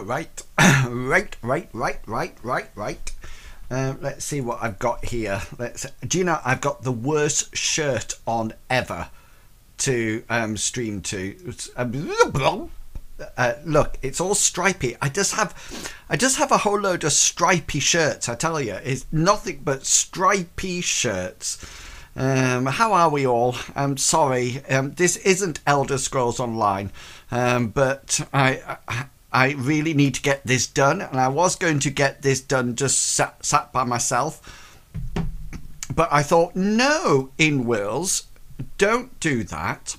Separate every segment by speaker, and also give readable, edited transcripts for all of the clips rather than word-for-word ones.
Speaker 1: go. Right. Right. Let's see what I've got here. Do you know I've got the worst shirt on ever to stream to. Look, it's all stripy. I just have a whole load of stripy shirts. I tell you, it's nothing but stripy shirts. How are we all? I'm sorry. This isn't Elder Scrolls Online, but I really need to get this done, and I was going to get this done just sat by myself, but I thought, no, inwils, don't do that.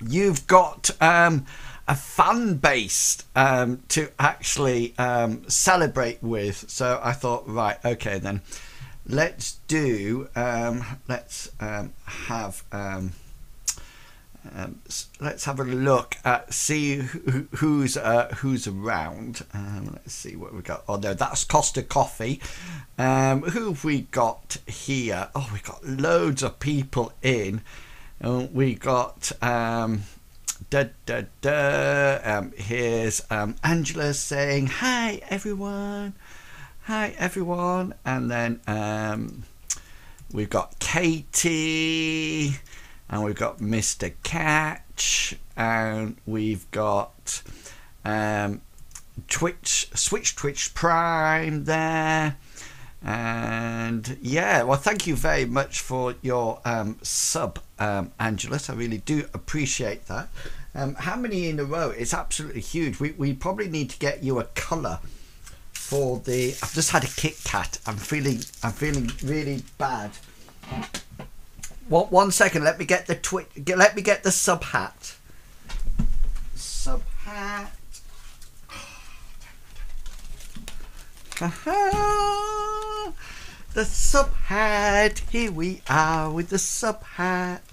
Speaker 1: You've got a fan base to actually celebrate with. So I thought, right, okay then, let's do let's have a look at see who's around. Let's see what we got. Oh no, that's Costa Coffee. Who have we got here? Oh, we got loads of people in. We got here's Angela saying hi everyone, and then we've got Katie, and we've got Mr. Catch, and we've got Twitch Prime there. And yeah, well, thank you very much for your sub, Angelus. I really do appreciate that. How many in a row? It's absolutely huge. We probably need to get you a colour for the. I've just had a Kit Kat. I'm feeling really bad. One second. Let me get the Let me get the sub hat. Sub hat. The sub hat. Here we are with the sub hat.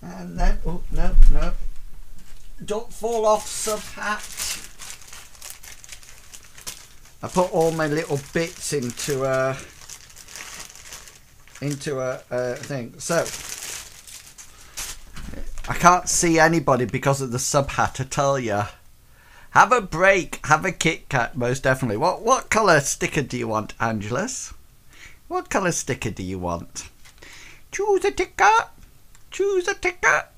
Speaker 1: And then, oh no, don't fall off, sub hat. I put all my little bits into a thing. So I can't see anybody because of the sub hat. I tell you. Have a break. Have a Kit Kat, most definitely. What colour sticker do you want, Angelus? What colour sticker do you want? Choose a ticker. Choose a ticker.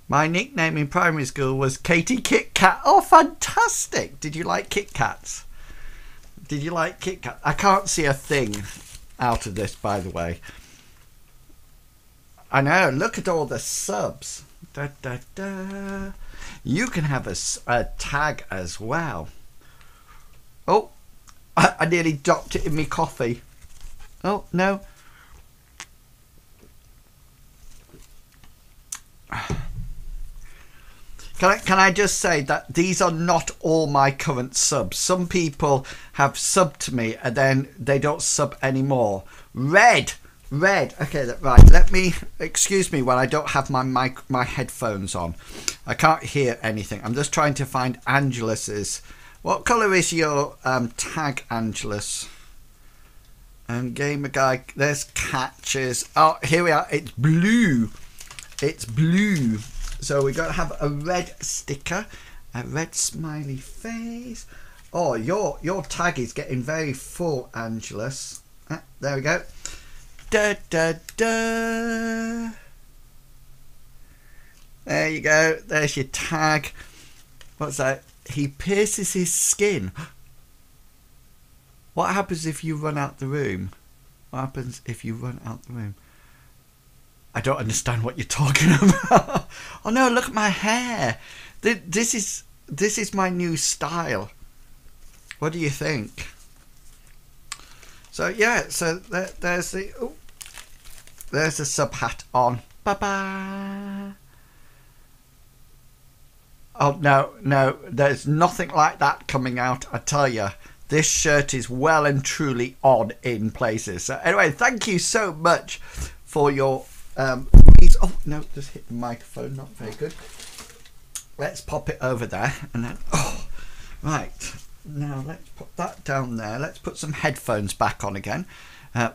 Speaker 1: My nickname in primary school was Katie Kit Kat. Oh, fantastic. Did you like Kit Kats? Did you like Kit Kat? I can't see a thing out of this, by the way. I know. Look at all the subs. Da, da, da. You can have a tag as well. Oh, I nearly dropped it in my coffee. Oh, no. Can I just say that these are not all my current subs. Some people have subbed to me and then they don't sub anymore. Red. Okay, right. Let me, excuse me while I don't have my headphones on. I can't hear anything. I'm just trying to find Angelus's. What colour is your tag, Angelus? Gamer guy. There's Catches. Oh, here we are. It's blue. It's blue. So we're going to have a red sticker, a red smiley face. Oh, your tag is getting very full, Angelus. There we go. Da, da, da. There you go. There's your tag. What's that? He pierces his skin. What happens if you run out the room? What happens if you run out the room? I don't understand what you're talking about. Oh no, look at my hair. This is my new style. What do you think? So yeah, so there's the sub hat on. Bye-bye. Oh no, there's nothing like that coming out, I tell you. This shirt is well and truly on in places. So anyway, thank you so much for your oh no, just hit the microphone, not very good. Let's pop it over there and then right. Now let's put that down there. Let's put some headphones back on again.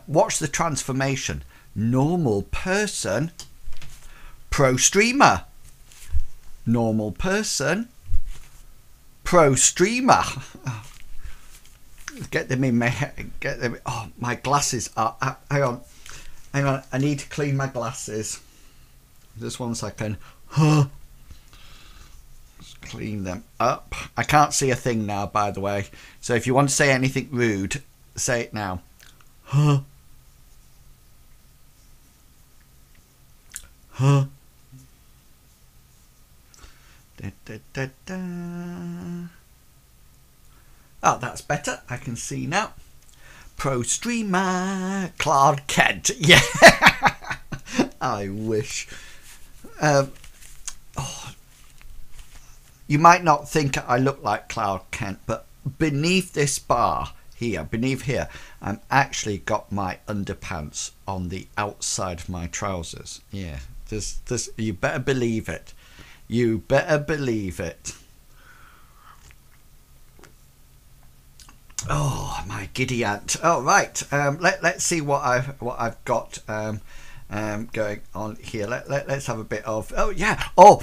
Speaker 1: Watch the transformation. Normal person, pro streamer. Normal person, pro streamer. Get them in my head. Get them. Oh, my glasses are. Hang on. I need to clean my glasses. Just 1 second. Just clean them up. I can't see a thing now, by the way. So if you want to say anything rude, say it now. Da, da, da, da. Oh, that's better. I can see now. Pro streamer Clark Kent. Yeah. I wish. You might not think I look like Clark Kent, but beneath this bar here, beneath here, I'm actually got my underpants on the outside of my trousers. Yeah. This, you better believe it. You better believe it. Oh, my giddy aunt. Oh, right. Let's see what I've got going on here. Let's have a bit of. Oh yeah. Oh,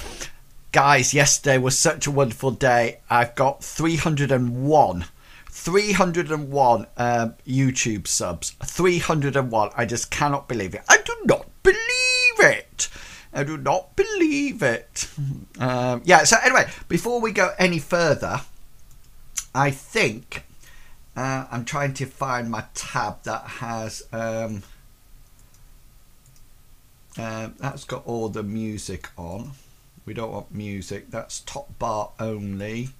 Speaker 1: guys, yesterday was such a wonderful day. I've got 301 YouTube subs. 301. I just cannot believe it. I do not believe it. I do not believe it. Yeah. So anyway, before we go any further, I think. I'm trying to find my tab that has that's got all the music on. We don't want music. That's top bar only.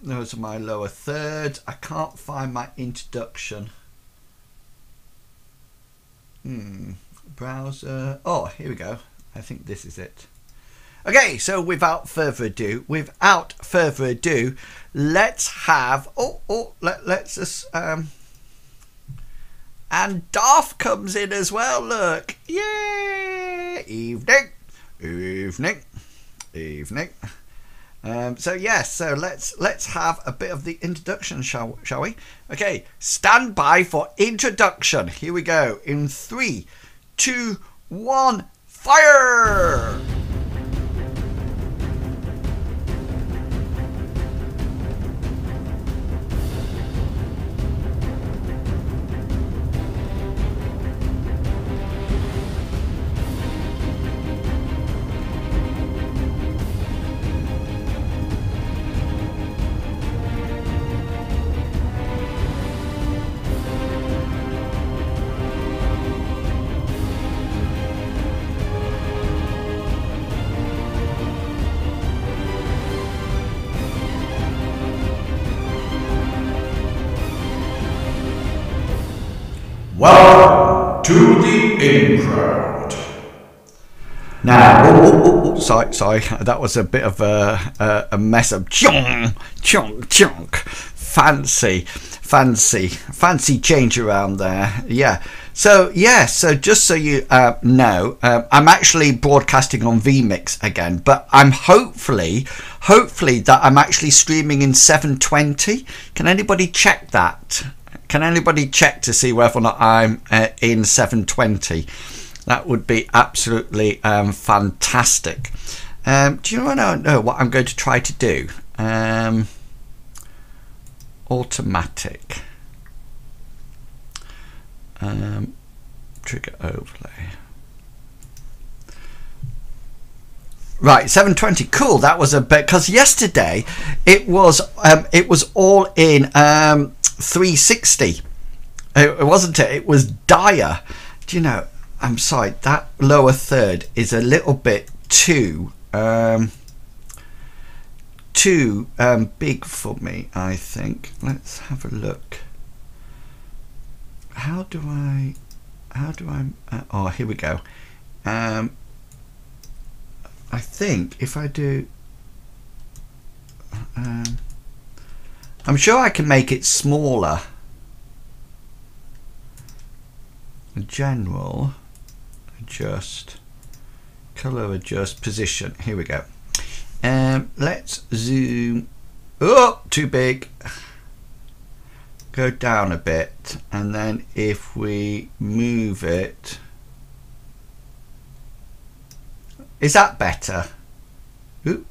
Speaker 1: Those are my lower thirds. I can't find my introduction. Browser. Oh, here we go. I think this is it. Okay, so without further ado, let's have. Let's just. And Darth comes in as well. Look, yeah, evening. So yes, so let's have a bit of the introduction, shall we? Okay, stand by for introduction. Here we go. In 3, 2, 1, fire!
Speaker 2: Welcome to the in crowd.
Speaker 1: Now, sorry, that was a bit of a mess up. Chunk, fancy change around there. Yeah. So just so you know, I'm actually broadcasting on vMix again, but I'm hopefully that I'm actually streaming in 720. Can anybody check that? Can anybody check to see whether or not I'm in 720? That would be absolutely fantastic. Do you know what I'm going to try to do? Automatic. Trigger overlay. Right, 720. Cool. That was a bit, because yesterday it was all in 360. It wasn't it. It was dire. Do you know? I'm sorry. That lower third is a little bit too big for me. I think. Let's have a look. How do I? Oh, here we go. I think if I do. I'm sure I can make it smaller. General, adjust, color adjust, position. Here we go. Let's zoom. Oh, too big. Go down a bit, and then if we move it, is that better? Ooh.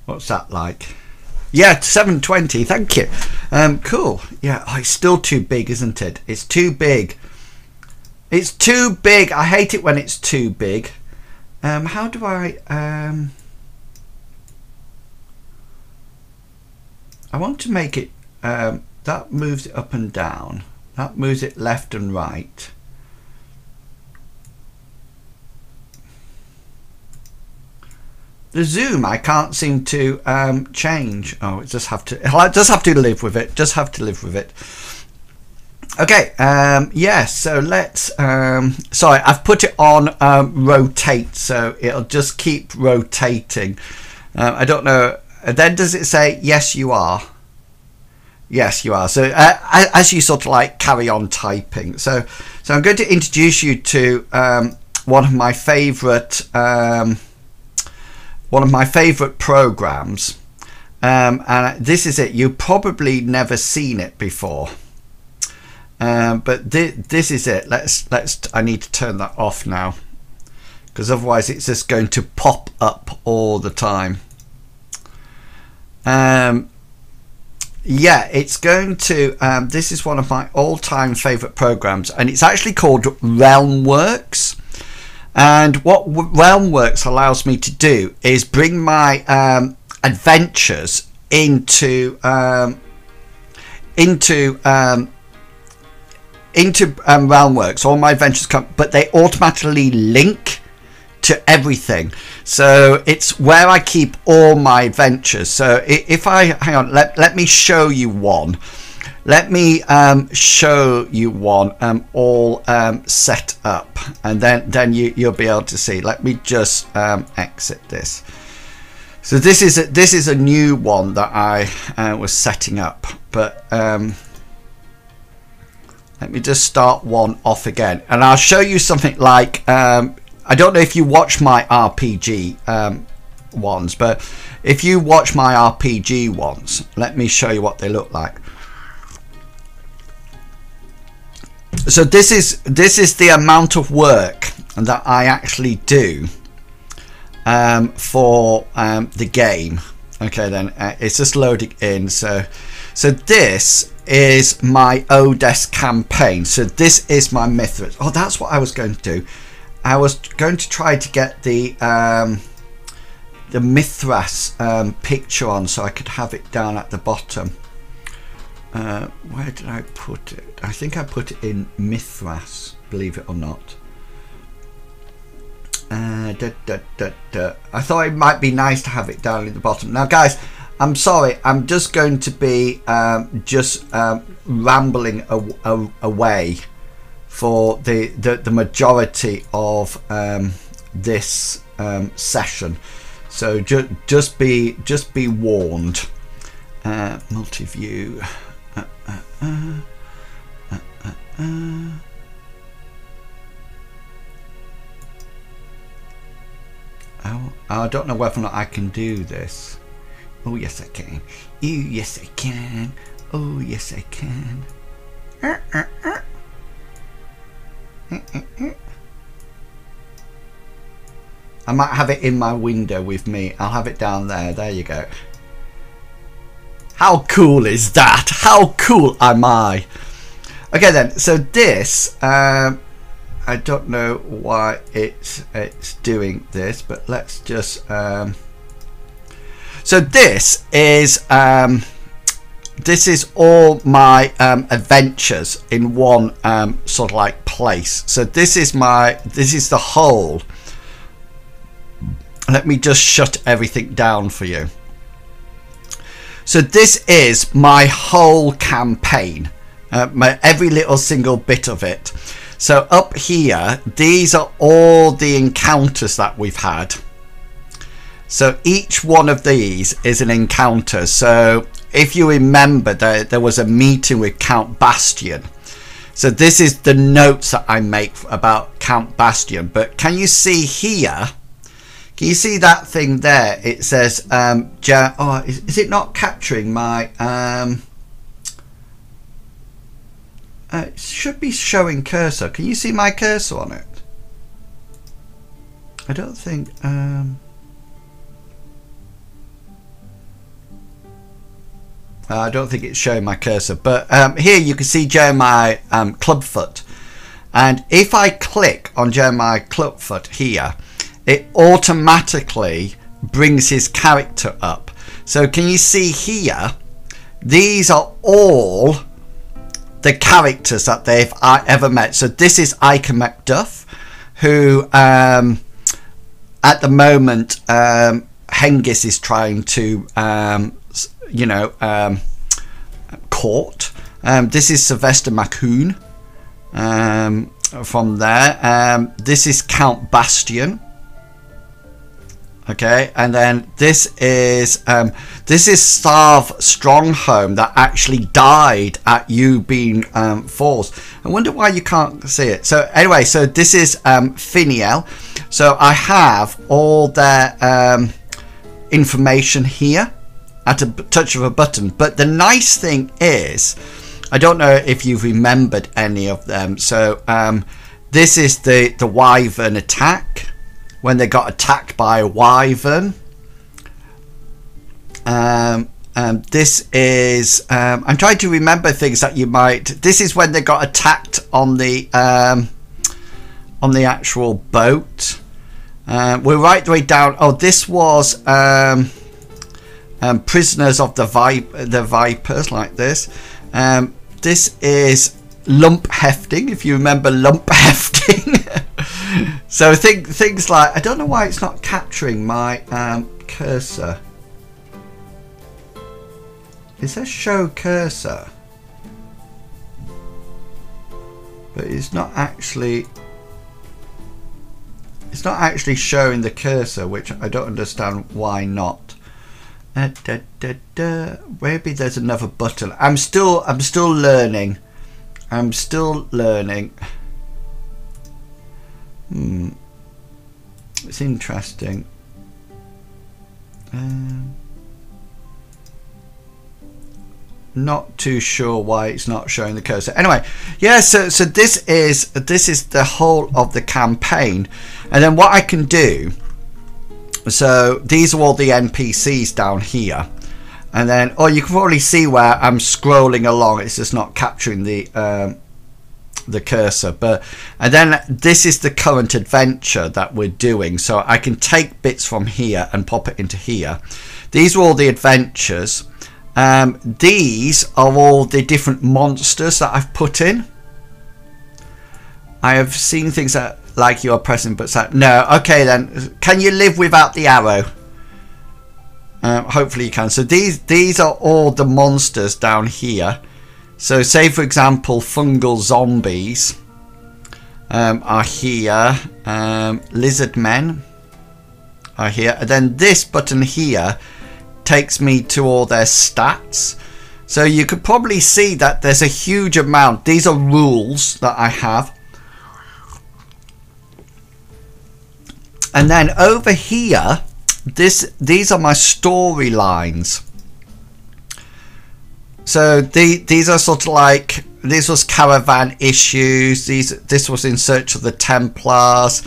Speaker 1: What's that like? Yeah, 720. Thank you. Cool. Yeah. Oh, it's still too big, isn't it? It's too big. It's too big. I hate it when it's too big. How do I? I want to make it. That moves it up and down. That moves it left and right. The zoom I can't seem to change. Oh, it just have to. I just have to live with it. Just have to live with it. Okay. Yeah. So let's. Sorry, I've put it on rotate, so it'll just keep rotating. I don't know. Then does it say yes? You are. Yes, you are. So as you sort of like carry on typing. So I'm going to introduce you to one of my favourite. One of my favourite programs, and this is it. You've probably never seen it before, but this is it. Let's. I need to turn that off now, because otherwise it's just going to pop up all the time. Yeah, it's going to. This is one of my all-time favourite programs, and it's actually called Realmworks. And what Realmworks allows me to do is bring my adventures into Realmworks. All my adventures come, but they automatically link to everything. So it's where I keep all my adventures. So if I hang on, let me show you one. Let me show you one all set up, and then you'll be able to see. Let me just exit this. So this is a new one that I was setting up, but let me just start one off again, and I'll show you something like I don't know if you watch my RPG ones, but if you watch my RPG ones, let me show you what they look like. So this is the amount of work that I actually do for the game. Okay, then it's just loading in. So this is my Odes campaign. So this is my Mythras. Oh, that's what I was going to do. I was going to try to get the Mythras picture on, so I could have it down at the bottom. Where did I put it? I think I put it in Mythras, believe it or not. I thought it might be nice to have it down at the bottom. Now guys, I'm sorry, I'm just going to be rambling away for the majority of this session. So just be warned. Multi-view. Oh, I don't know whether or not I can do this. Oh yes I can. Oh yes I can. Oh yes I can. I might have it in my window with me. I'll have it down there. There you go. How cool is that? How cool am I? Okay then, so this I don't know why it's doing this, but let's just so this is all my adventures in one sort of like place. So this is the whole. Let me just shut everything down for you. So this is my whole campaign, every little single bit of it. So up here, these are all the encounters that we've had. So each one of these is an encounter. So if you remember, there was a meeting with Count Bastion. So this is the notes that I make about Count Bastion. But can you see here? Can you see that thing there? It says, is it not capturing my, It should be showing cursor. Can you see my cursor on it? I don't think... I don't think it's showing my cursor, but here you can see Jeremiah Clubfoot, and if I click on Jeremiah Clubfoot here, it automatically brings his character up. So can you see here, these are all the characters that they've ever met. So this is Iker Macduff, who at the moment Hengist is trying to court. This is Sylvester Macoun from there. This is Count Bastian. Okay, and then this is Starve Strongholm, that actually died at Ubin Falls. I wonder why you can't see it. So anyway, so this is Finiel. So I have all their information here at a touch of a button. But the nice thing is, I don't know if you've remembered any of them. So this is the Wyvern attack, when they got attacked by a wyvern. This is I'm trying to remember things that you might. This is when they got attacked on the actual boat. We're right the way down. Oh, this was prisoners of the vipers, like this. This is lump hefting, if you remember lump hefting. So things like, I don't know why it's not capturing my cursor. It says show cursor, but it's not actually showing the cursor, which I don't understand why not. Maybe there's another button. I'm still learning. It's interesting. Not too sure why it's not showing the cursor. Anyway, yeah. So this is the whole of the campaign, and then what I can do. So these are all the NPCs down here, and then you can probably see where I'm scrolling along. It's just not capturing the cursor, and then this is the current adventure that we're doing. So I can take bits from here and pop it into here. These are all the adventures. These are all the different monsters that I've put in. I have seen things that like you are pressing, but no. Okay, then can you live without the arrow? Hopefully you can. So these are all the monsters down here. So say for example fungal zombies are here, lizard men are here, and then this button here takes me to all their stats. So you could probably see that there's a huge amount. These are rules that I have, and then over here these are my storylines. So these are sort of like, this was caravan issues, this was in search of the Templars,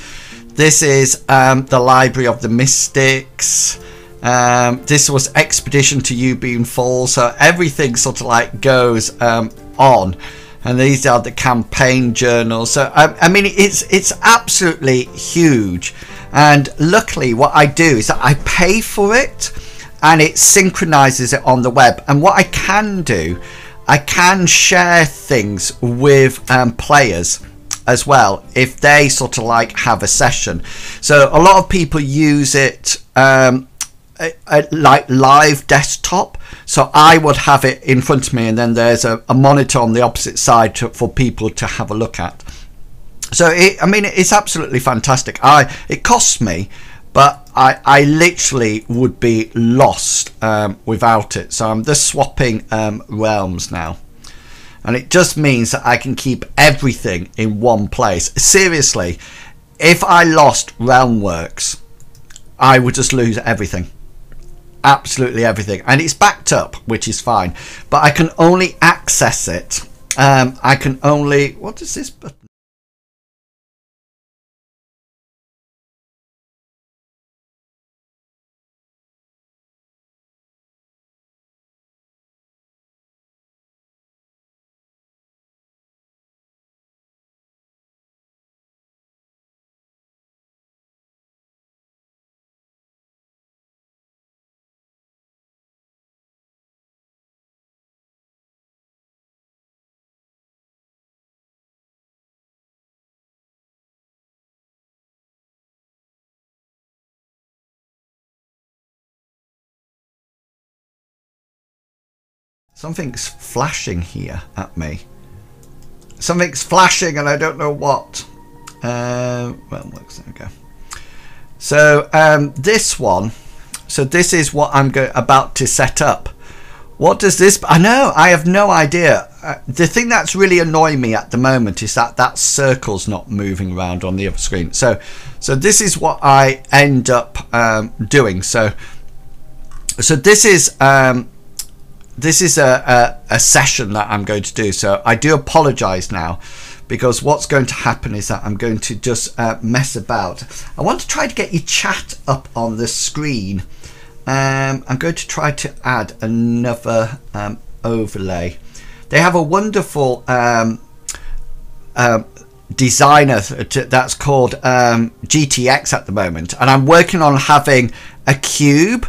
Speaker 1: this is the Library of the Mystics, this was expedition to Ubin Falls. So everything sort of like goes on, and these are the campaign journals. So I mean it's absolutely huge, and luckily what I do is that I pay for it, and it synchronizes it on the web. And what I can do, I can share things with players as well if they sort of like have a session. So a lot of people use it like live desktop. So I would have it in front of me, and then there's a monitor on the opposite side for people to have a look at. So I mean it's absolutely fantastic. It costs me, but I literally would be lost without it. So I'm just swapping realms now, and it just means that I can keep everything in one place. Seriously, if I lost Realmworks, I would just lose everything, absolutely everything. And it's backed up, which is fine, but I can only access it I can only, what is this button? Something's flashing here at me. Something's flashing and I don't know what. Well, looks, there we go. So this one, so this is what I'm about to set up. What does this, I know, I have no idea. The thing that's really annoying me at the moment is that that circle's not moving around on the other screen. So this is what I end up doing. So this is a session that I'm going to do. So I do apologize now, because what's going to happen is that I'm going to just mess about. I want to try to get your chat up on the screen. I'm going to try to add another overlay. They have a wonderful designer that's called GTX at the moment, and I'm working on having a cube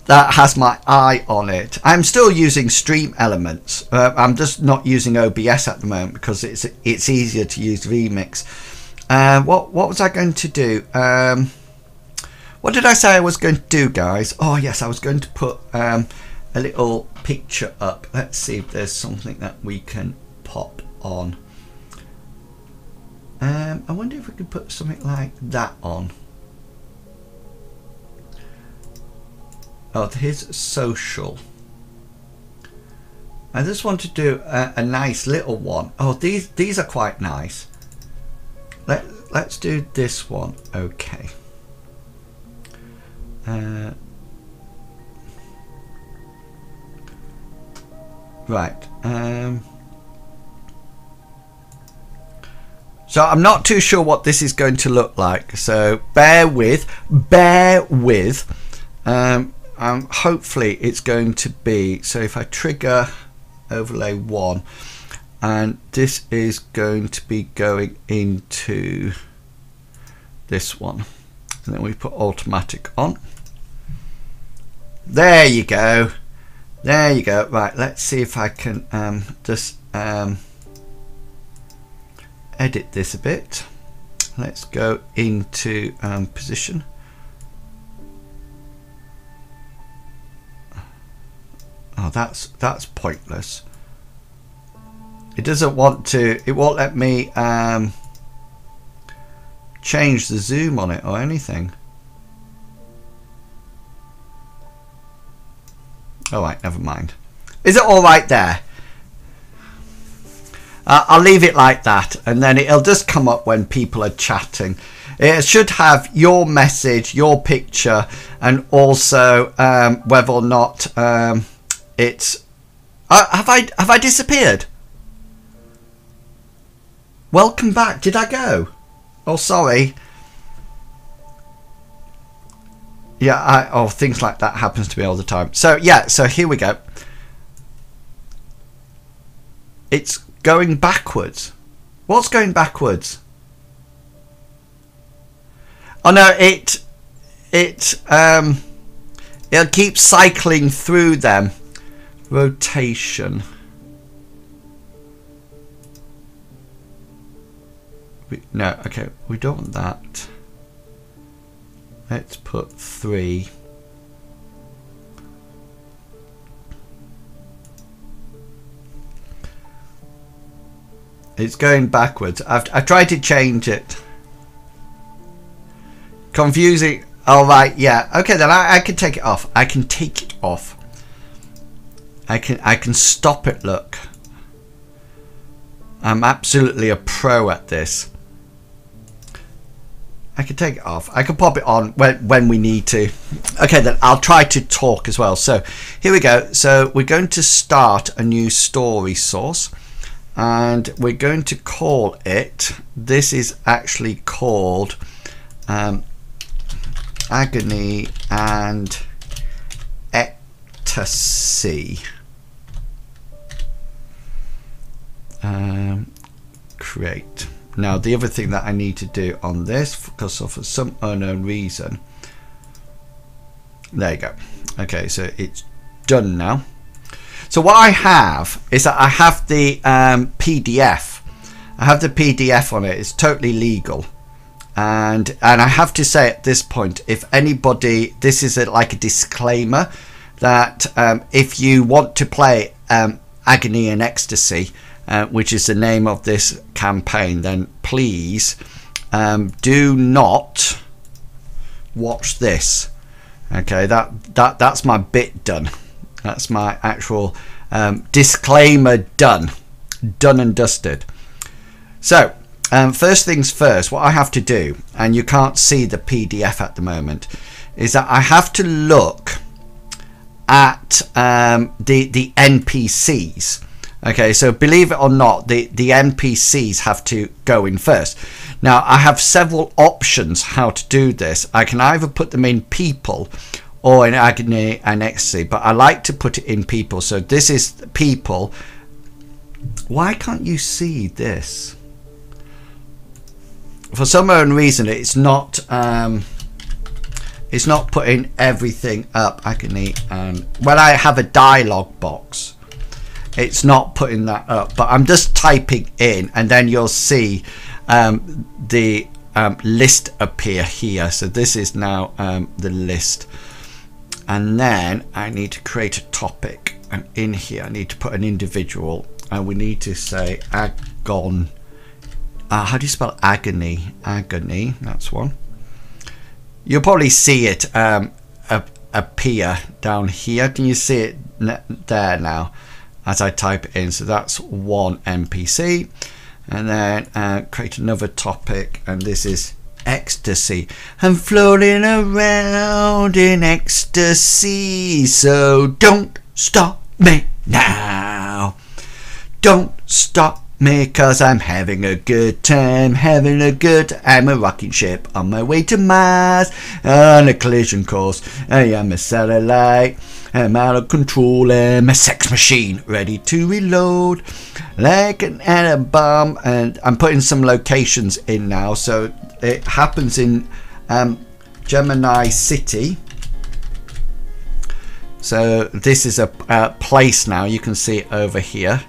Speaker 1: that has my eye on it. I'm still using Stream Elements. I'm just not using OBS at the moment because it's easier to use vMix. What was I going to do? What did I say I was going to do, guys? Oh yes, I was going to put a little picture up. Let's see if there's something that we can pop on. I wonder if we could put something like that on. Oh, here's social. I just want to do a nice little one. Oh, these are quite nice. Let's do this one. Okay. Right. So I'm not too sure what this is going to look like. So bear with. Hopefully it's going to be, so if I trigger overlay 1, and this is going to be going into this one, and then we put automatic on. There you go, there you go. Right, let's see if I can just edit this a bit. Let's go into position. Oh, that's pointless. It doesn't want to, it won't let me change the zoom on it or anything. All right, never mind. Is it all right there? I'll leave it like that, and then it'll just come up when people are chatting. It should have your message, your picture, and also whether or not it's have I disappeared? Welcome back. Did I go? Oh, sorry. Yeah, oh, things like that happens to me all the time. So yeah, so here we go. It's going backwards. What's going backwards? Oh no, it'll keep cycling through them. Rotation. No, okay, we don't want that. Let's put 3. It's going backwards. I've tried to change it. Confusing. All right, yeah. Okay, then I can take it off. I can take it off. I can stop it. Look, I'm absolutely a pro at this. I can take it off. I can pop it on when we need to. Okay, then I'll try to talk as well. So here we go. So we're going to start a new story source. and we're going to call it, this is actually called agony and ecstasy. Create. Now the other thing that I need to do on this, because for some unknown reason, there you go. Okay, so it's done now. So what I have is that I have the PDF. I have the PDF on it. It's totally legal, and I have to say at this point, if anybody, this is like a disclaimer that if you want to play Agony and Ecstasy, which is the name of this campaign, then please do not watch this. Okay, that's my bit done. That's my actual disclaimer done and dusted. So first things first, what I have to do, and you can't see the PDF at the moment, is that I have to look at the NPCs. Okay, so believe it or not, the NPCs have to go in first. Now I have several options how to do this. I can either put them in people or in agony and ecstasy, but I like to put it in people. So this is people. Why can't you see this? For some unknown reason, it's not putting everything up. Agony, and when I have a dialogue box, it's not putting that up, but I'm just typing in, and then you'll see the list appear here. So this is now the list, and then I need to create a topic, and in here I need to put an individual, and we need to say agon. How do you spell agony? Agony, that's one. You'll probably see it appear down here. Can you see it there now as I type it in? So that's one NPC, and then create another topic, and this is ecstasy. I'm floating around in ecstasy, so don't stop me now. Don't stop me, 'cause I'm having a good time, I'm a rocking ship on my way to Mars on a collision course. I am a satellite, I'm out of control, I'm a sex machine ready to reload like an atom bomb. And I'm putting some locations in now, so it happens in Gemini City. So this is a place now. You can see it over here.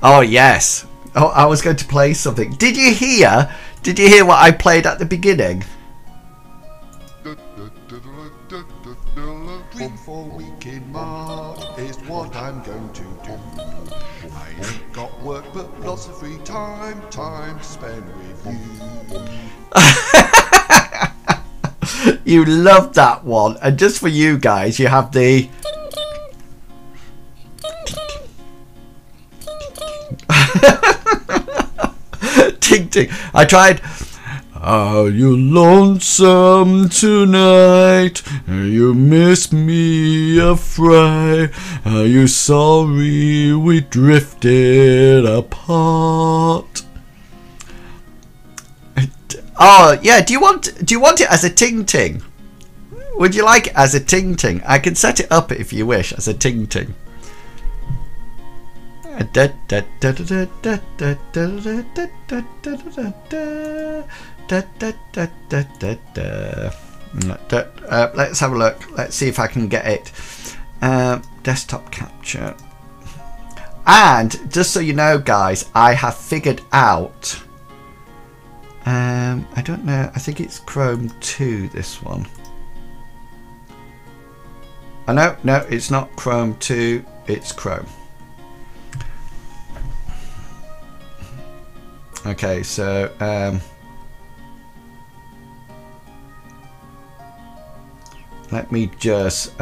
Speaker 1: Oh yes. Oh, I was going to play something. Did you hear what I played at the beginning? For week in March is what I'm going to do. I ain't got work but lots of free time to spend with you. You love that one. And just for you guys, you have the ting ting. I tried. Are you lonesome tonight? You miss me a fright? Are you sorry we drifted apart? Oh yeah. Do you want it as a ting ting? Would you like it as a ting ting? I can set it up if you wish as a ting ting. Let's have a look. Let's see if I can get it. Desktop capture. And just so you know, guys, I have figured out. I don't know. I think it's Chrome 2. This one. Oh, no, it's not Chrome 2. It's Chrome. Okay, so let me just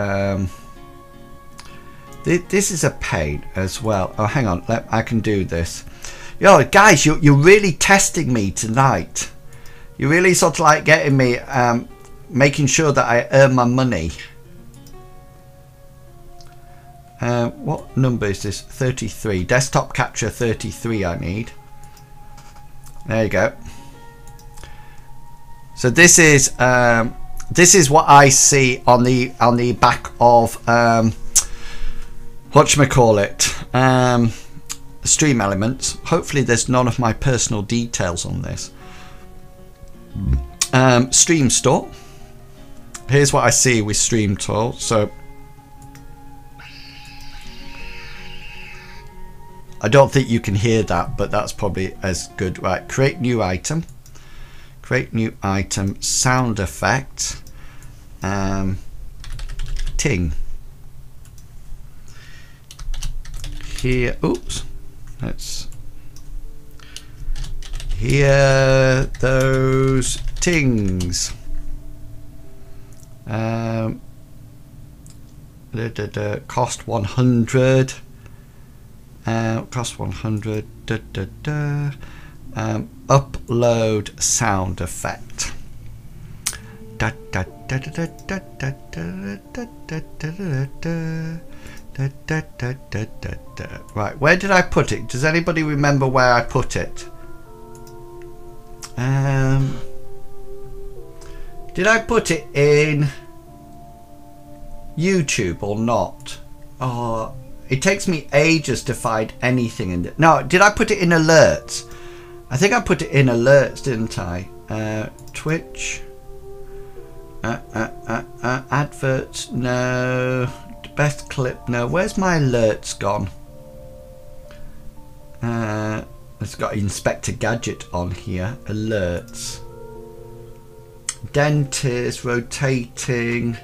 Speaker 1: this is a pain as well. Oh, hang on, I can do this. Yo guys, you're really testing me tonight. You're really sort of like getting me making sure that I earn my money. What number is this? 33. Desktop capture 33 I need. There you go. So this is what I see on the back of whatchamacallit, Stream Elements. Hopefully there's none of my personal details on this. Stream Store. Here's what I see with Stream Store. So I don't think you can hear that, but that's probably as good. Right, create new item. Create new item, sound effect, ting. Here, oops, let's hear those tings. Cost 100. Cost 100. Upload sound effect. Right, where did I put it? Does anybody remember where I put it? Did I put it in YouTube or not? Oh, it takes me ages to find anything in it. No, did I put it in alerts? I think I put it in alerts, didn't I? Twitch. Adverts, no. Best clip, no. Where's my alerts gone? It's got Inspector Gadget on here. Alerts. Dentist, rotating.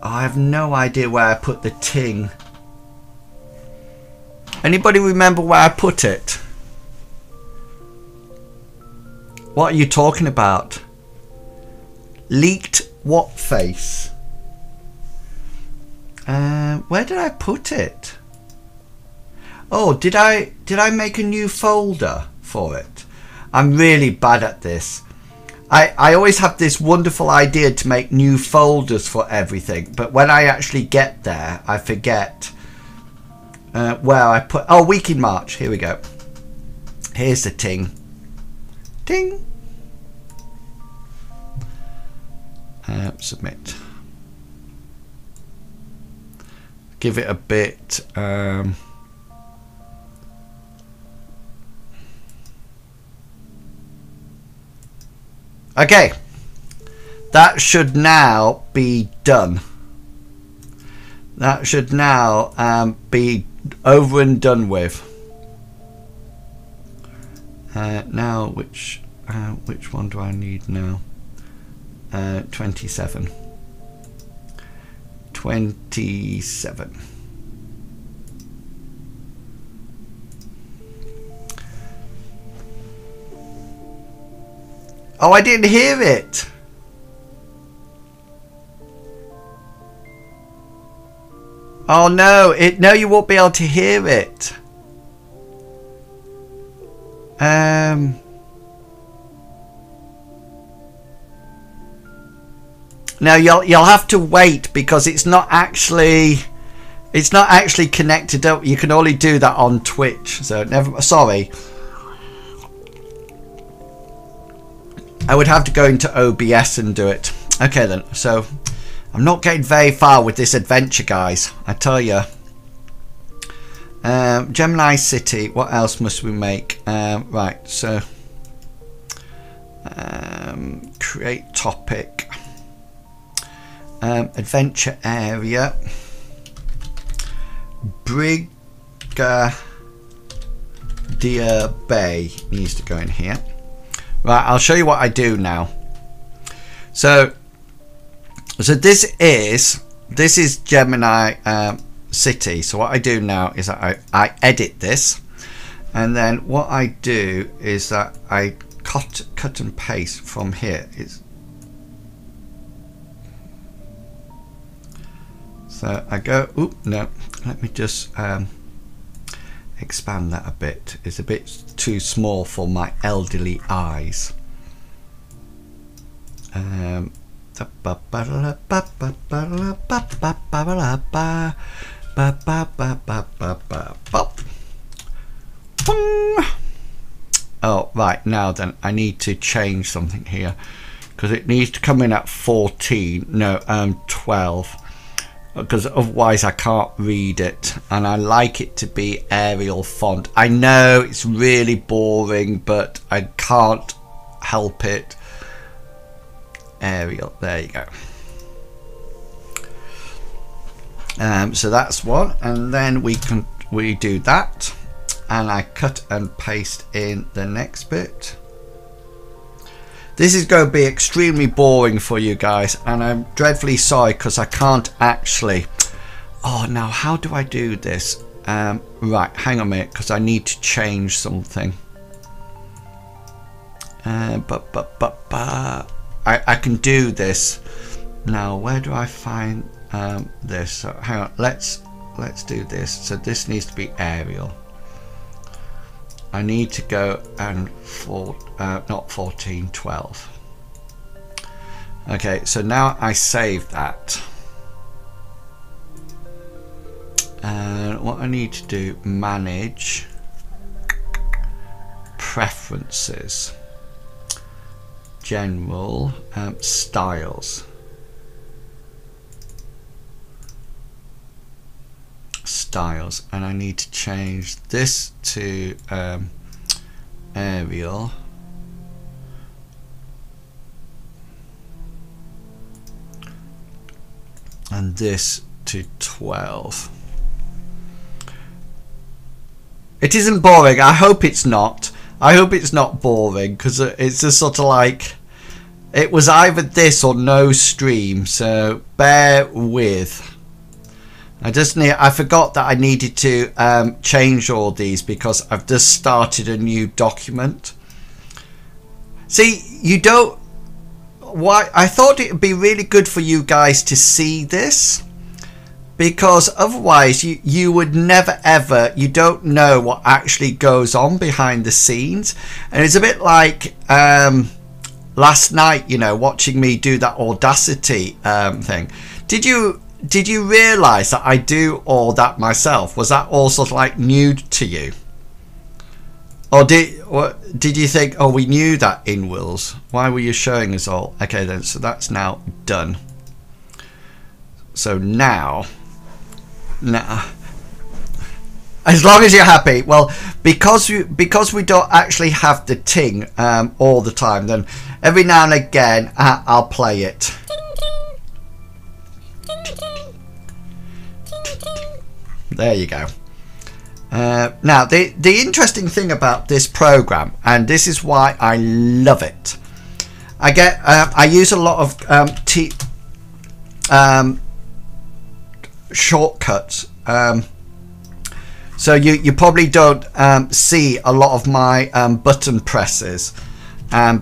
Speaker 1: Oh, I have no idea where I put the ting. Anybody remember where I put it? What are you talking about? Leaked what face? Where did I put it? Oh, did I make a new folder for it? I'm really bad at this. I always have this wonderful idea to make new folders for everything, but when I actually get there, I forget where I put. Oh, week in March. Here we go. Here's the ting. Ting. Submit. Give it a bit. Okay, that should now be done. That should now be over and done with. Now, which one do I need now? 27. 27. Oh, I didn't hear it. Oh no, no, you won't be able to hear it. Now you'll have to wait because it's not actually connected up. You can only do that on Twitch. So sorry. I would have to go into OBS and do it. Okay then, so I'm not getting very far with this adventure, guys. I tell you. Gemini City. What else must we make? Right, so create topic. Adventure area. Brigadier Bay needs to go in here. Right, I'll show you what I do now. So this is Gemini City. So what I do now is that I edit this, and then what I do is that I cut and paste from here. So I go, oop, no, let me just expand that a bit. It's a bit too small for my elderly eyes. ba ba ba ba ba ba ba ba bop. Oh, right, now then, I need to change something here because it needs to come in at 14, no, 12, because otherwise I can't read it, and I like it to be Arial font. I know it's really boring, but I can't help it. Arial, there you go. So that's one, and then we do that, and I cut and paste in the next bit. This is going to be extremely boring for you guys, and I'm dreadfully sorry because I can't actually. Oh, now how do I do this? Right, hang on a minute, because I need to change something. I can do this now. Where do I find this? So hang on, let's do this. So this needs to be Arial. I need to go and not 14, 12. Okay, so now I save that. And what I need to do, manage preferences, general, styles. And I need to change this to Arial, and this to 12. It isn't boring. I hope it's not. I hope it's not boring, because it's just sort of like it was either this or no stream, so bear with. I forgot that I needed to change all these because I've just started a new document. See, you don't. Why? I thought it would be really good for you guys to see this, because otherwise you would never ever. You don't know what actually goes on behind the scenes, and it's a bit like last night. You know, watching me do that Audacity thing. Did you realise that I do all that myself? Was that all sort of like new to you? Or did you think, oh, we knew that inwils? Why were you showing us all? Okay then, so that's now done. So now, as long as you're happy. Well, because we don't actually have the ting all the time, then every now and again I'll play it. There you go. Now the interesting thing about this program, and this is why I love it, I use a lot of shortcuts, so you probably don't see a lot of my button presses,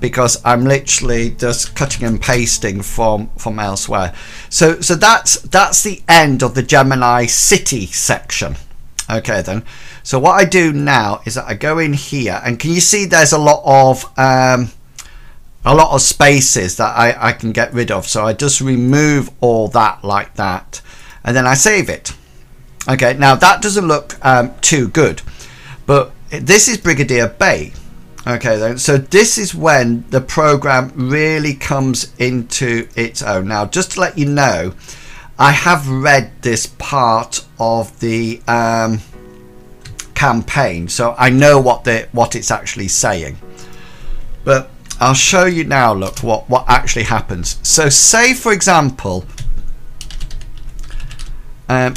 Speaker 1: because I'm literally just cutting and pasting from elsewhere. So that's the end of the Gemini City section. Okay then, so what I do now is that I go in here, and can you see there's a lot of spaces that I can get rid of, so I just remove all that like that, and then I save it. Okay, now that doesn't look too good, but this is Brigadier Bay. Okay then, so this is when the program really comes into its own. Now, just to let you know, I have read this part of the campaign, so I know what it's actually saying. But I'll show you now. Look what actually happens. So, say for example,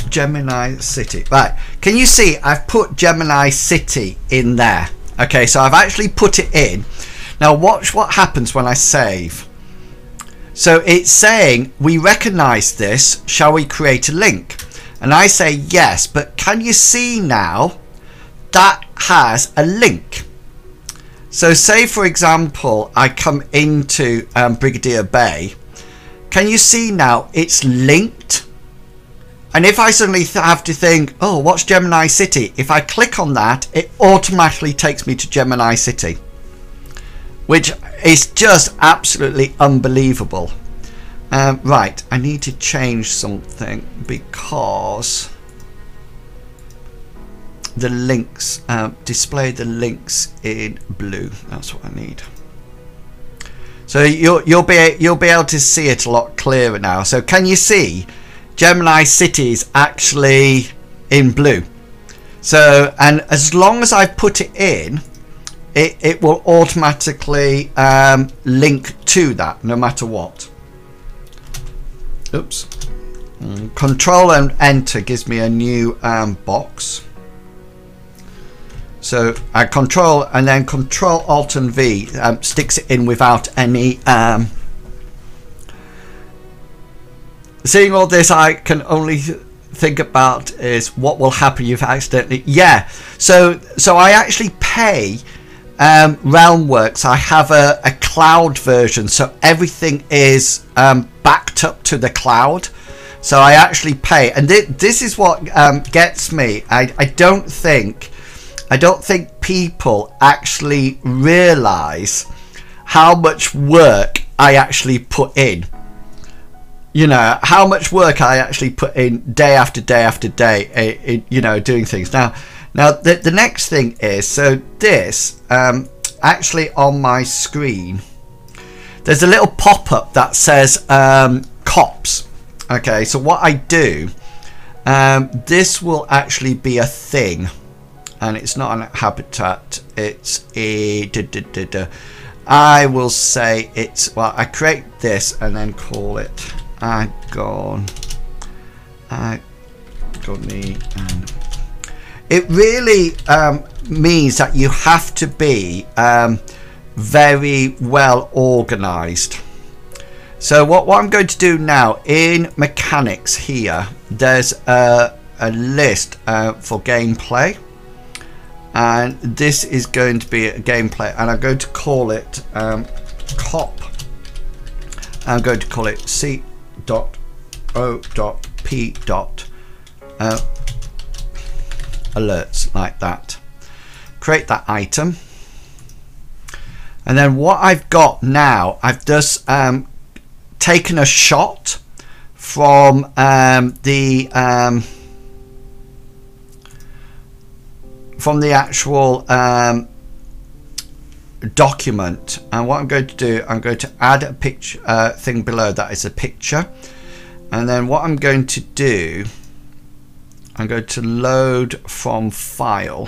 Speaker 1: Gemini City. Right? Can you see? I've put Gemini City in there. Okay, so I've actually put it in. Now watch what happens when I save. So it's saying, we recognize this, shall we create a link? And I say yes, but can you see now that has a link? So say for example I come into Brigadier Bay, can you see now it's linked? And if I suddenly have to think, oh, what's Gemini City? If I click on that, it automatically takes me to Gemini City, which is just absolutely unbelievable. Right, I need to change something because the links, display the links in blue. That's what I need. So you'll be able to see it a lot clearer now. So can you see Gemini Cities actually in blue? So, and as long as I put it in, it will automatically link to that no matter what. Oops. Control and enter gives me a new box. So I control and then Control Alt and V sticks it in without any. Seeing all this, I can only think about is what will happen if I accidentally. Yeah. So I actually pay Realmworks. I have a cloud version, so everything is backed up to the cloud. So I actually pay, and this is what gets me. I don't think people actually realize how much work I actually put in. You know, how much work I actually put in day after day after day, you know, doing things. Now the next thing is, so this, actually on my screen, there's a little pop-up that says cops. Okay, so what I do, this will actually be a thing. And it's not an habitat, it's a I will say it's, well, I create this and then call it agony. It really means that you have to be very well organized. So what I'm going to do now in mechanics here, there's a list for gameplay. And this is going to be a gameplay, and I'm going to call it cop. I'm going to call it C.O.P. alerts, like that. Create that item, and then what I've got now, I've just taken a shot from the actual document, and what I'm going to do, I'm going to add a picture thing below that is a picture, and then what I'm going to do, I'm going to load from file.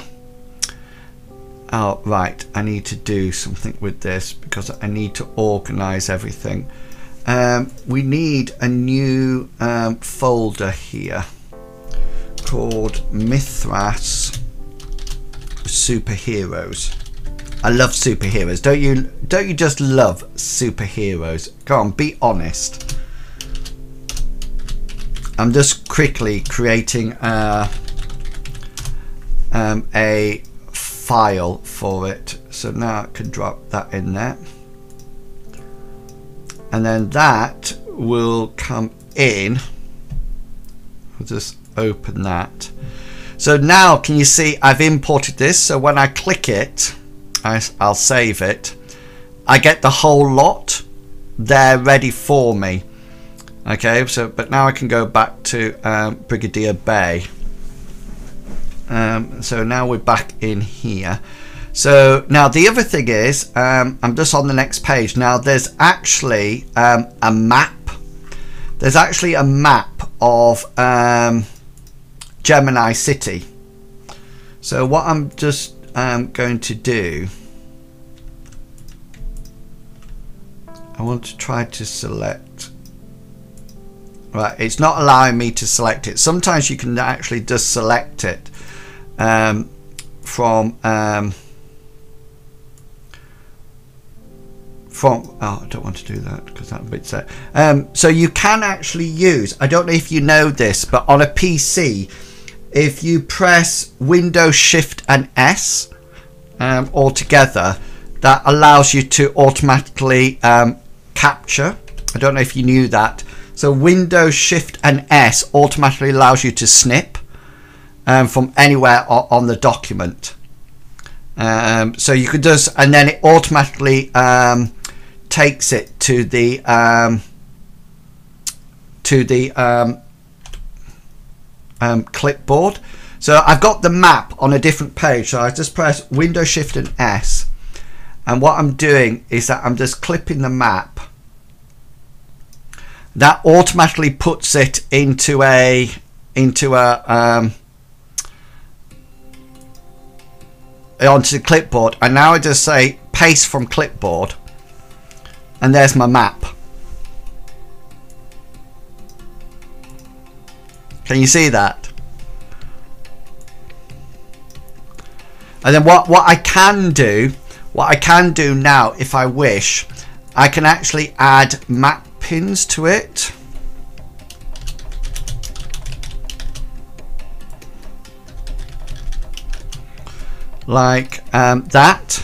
Speaker 1: Oh right, I need to do something with this because I need to organize everything. We need a new folder here called Mythras Superheroes. I love superheroes. Don't you just love superheroes? Come on, be honest. I'm just quickly creating a file for it, so now I can drop that in there, and then that will come in. I'll just open that. So now can you see I've imported this, so when I click it, I'll save it, I get the whole lot there ready for me. Okay, so but now I can go back to Brigadier Bay. So now we're back in here. So now the other thing is, I'm just on the next page. Now there's actually a map. There's actually a map of Gemini City. So what I'm just going to do, I want to try to select. Right, it's not allowing me to select it. Sometimes you can actually just select it from oh, I don't want to do that because that bit's there. So you can actually use, I don't know if you know this, but on a PC, if you press Windows Shift and S all together, that allows you to automatically capture. I don't know if you knew that. So Windows Shift and S automatically allows you to snip from anywhere on the document. So you could just, and then it automatically takes it to the to the clipboard. So I've got the map on a different page, so I just press Windows Shift and S, and what I'm doing is that I'm just clipping the map. That automatically puts it into a onto the clipboard, and now I just say paste from clipboard, and there's my map. Can you see that? And then what I can do now, if I wish, I can actually add map pins to it. Like that.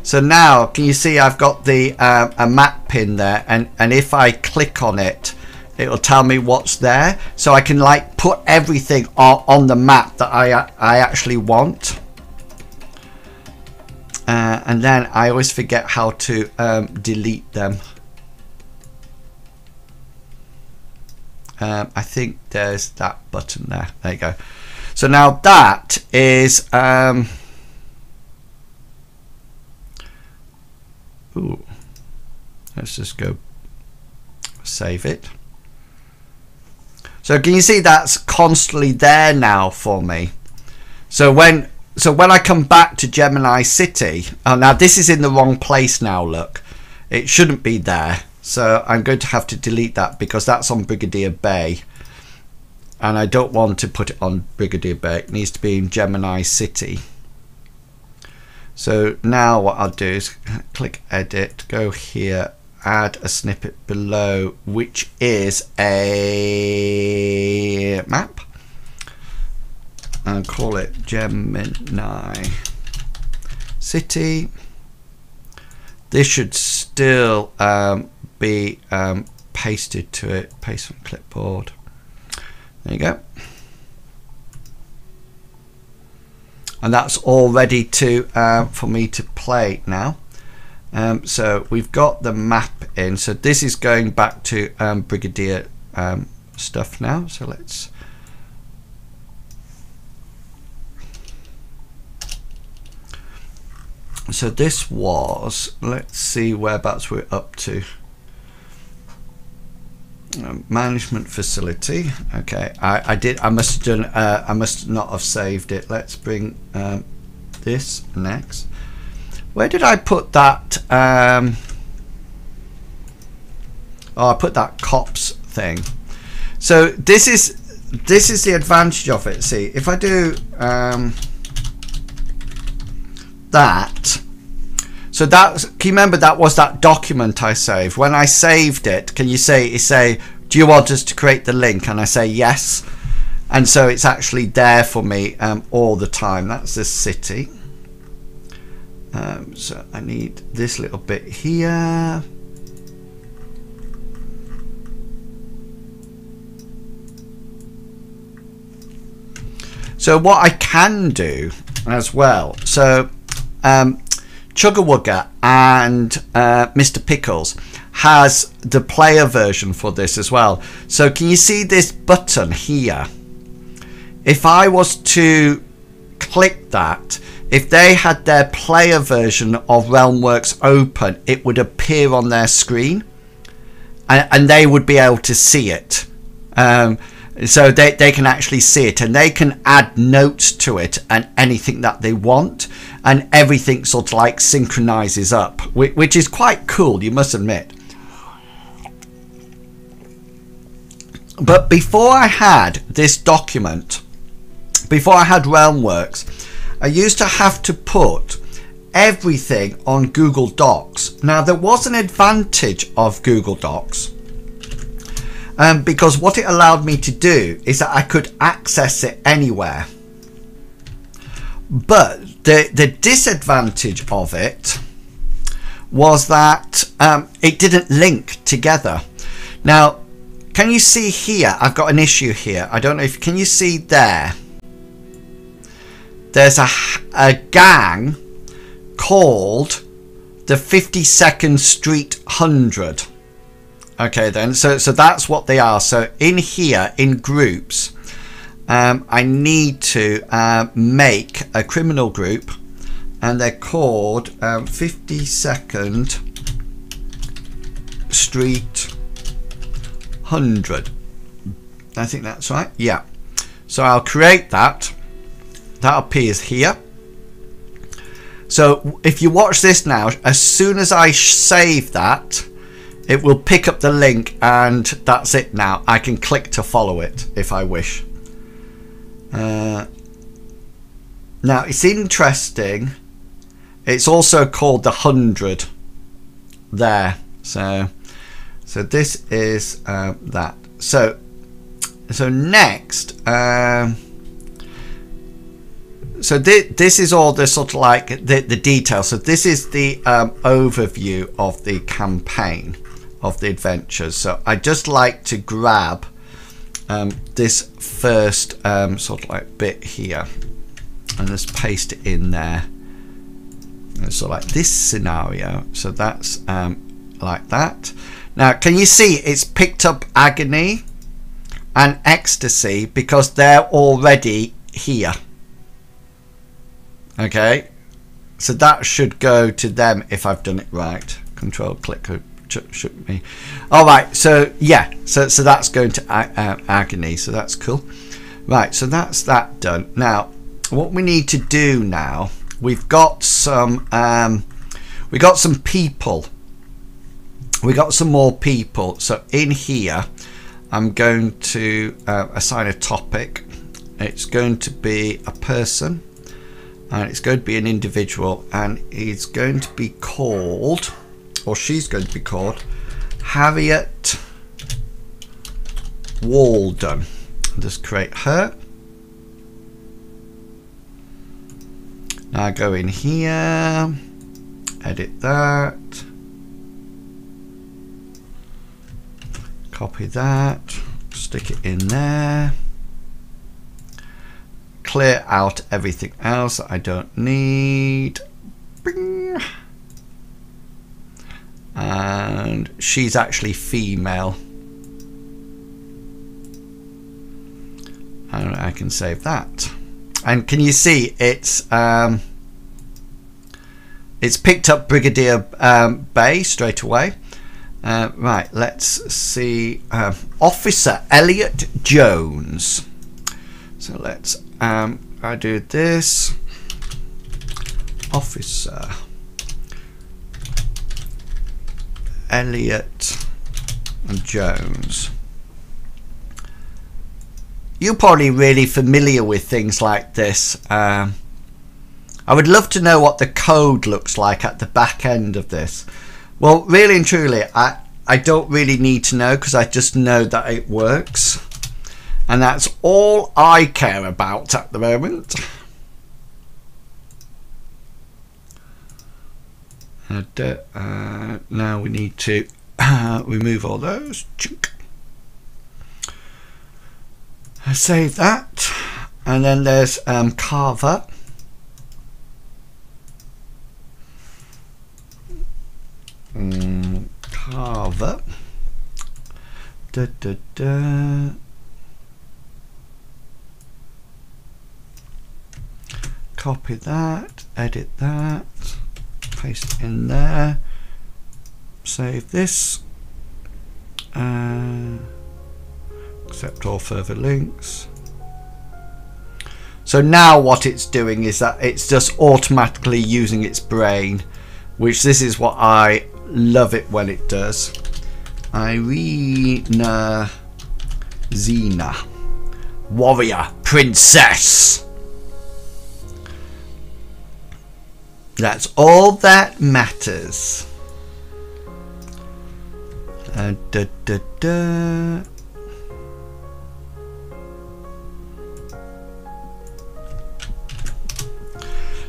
Speaker 1: So now can you see I've got the a map pin there, and if I click on it, it'll tell me what's there, so I can like put everything on the map that I actually want. And then I always forget how to delete them. I think there's that button there. There you go. So now that is ooh, let's just go save it. So can you see that's constantly there now for me? So when I come back to Gemini City, oh, now this is in the wrong place now, look. It shouldn't be there. So I'm going to have to delete that because that's on Brigadier Bay. And I don't want to put it on Brigadier Bay. It needs to be in Gemini City. So now what I'll do is click edit, go here, add a snippet below, which is a map. And call it Gemini City. This should still be pasted to it. Paste from clipboard. There you go. And that's all ready to for me to play now. So we've got the map in. So this is going back to Brigadier stuff now. So let's. So this was, let's see whereabouts we're up to. Management facility. Okay, I must have done. I must not have saved it. Let's bring this next. Where did I put that? Oh, I put that cops thing. So this is the advantage of it. See, if I do that. So that, can you remember that was that document I saved? When I saved it, can you say, do you want us to create the link? And I say yes. And so it's actually there for me all the time. That's the city. So I need this little bit here. So what I can do as well, so Chugga and Mr. Pickles has the player version for this as well. So can you see this button here? If I was to click that, if they had their player version of Realmworks open, it would appear on their screen and they would be able to see it. So they can actually see it, and they can add notes to it and anything that they want, and everything sort of like synchronizes up, which is quite cool, you must admit. But before I had this document, before I had Realmworks, I used to have to put everything on Google Docs. Now there was an advantage of Google Docs, because what it allowed me to do is that I could access it anywhere. But the disadvantage of it was that it didn't link together. Now, can you see here? I've got an issue here. I don't know if, can you see there? There's a gang called the 52nd Street 100. Okay then, so that's what they are. So in here, in groups, I need to make a criminal group, and they're called 52nd Street 100. I think that's right. Yeah. So I'll create that. That appears here. So if you watch this now, as soon as I save that, it will pick up the link, and that's it now. I can click to follow it if I wish. Now it's interesting. It's also called the 100 there. So this is that. So next, so this is all the sort of like the details. So this is the overview of the campaign, of the adventures. So I just like to grab this first sort of like bit here and just paste it in there. And so like this scenario. So that's like that. Now can you see it's picked up agony and ecstasy because they're already here. Okay, so that should go to them if I've done it right. Control click should me. All right, so yeah, so that's going to agony. So that's cool. Right, so that's that done. Now, what we need to do now, we've got some people. We got some more people. So in here, I'm going to assign a topic. It's going to be a person, and it's going to be an individual, and it's going to be called, or she's going to be called, Harriet Walden. I'll just create her. Now go in here, edit that, copy that, stick it in there, clear out everything else that I don't need. Bing. And she's actually female, and I can save that. And can you see it's picked up Brigadier Bay straight away. Right, let's see, Officer Elliot Jones. So let's I do this, Officer Elliot Jones. You're probably really familiar with things like this. I would love to know what the code looks like at the back end of this. Well, really and truly, I don't really need to know, because I just know that it works. And that's all I care about at the moment. Now we need to remove all those. Save that. And then there's Carver. Carver. Copy that, edit that, paste it in there, save this, accept all further links. So now what it's doing is that it's just automatically using its brain, which this is what I love it when it does. Irina Zena, warrior princess. That's all that matters.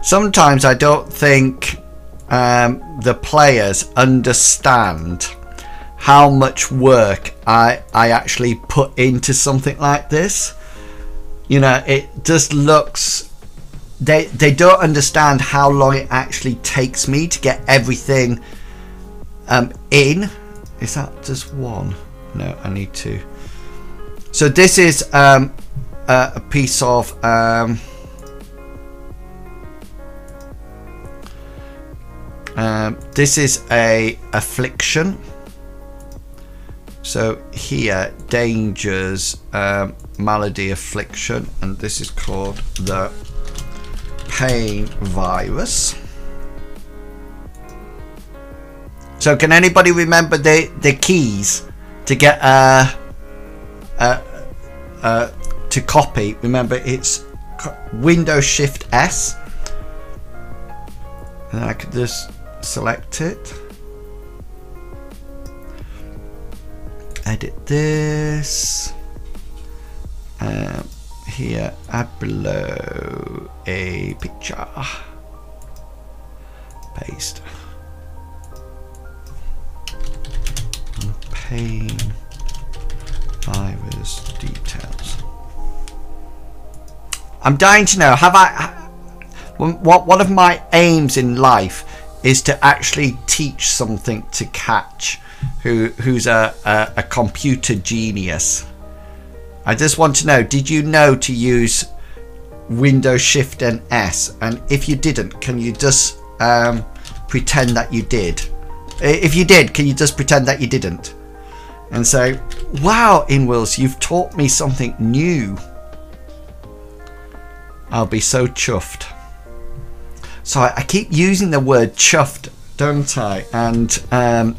Speaker 1: Sometimes I don't think the players understand how much work I actually put into something like this. You know, it just looks... They don't understand how long it actually takes me to get everything in. is that just one? No, I need to. So this is a piece of this is a affliction. So here, dangers, malady, affliction, and this is called the pain virus. So can anybody remember the keys to get to copy? Remember, it's Windows Shift S, and I could just select it, edit this, here, add below a picture, paste, pain virus details. I'm dying to know, have I, one of my aims in life is to actually teach something to Catch, who's a computer genius. I just want to know, did you know to use Windows Shift and S? And if you didn't, can you just pretend that you did? If you did, can you just pretend that you didn't? And say, wow, inwils, you've taught me something new. I'll be so chuffed. So I keep using the word chuffed, don't I? And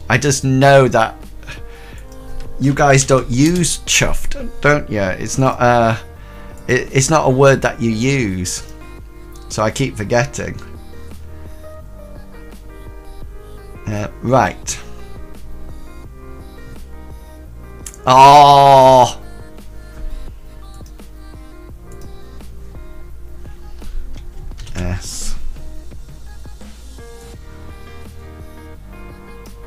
Speaker 1: I just know that you guys don't use chuffed, don't you? It's not a word that you use. So I keep forgetting. Right. Oh. Yes.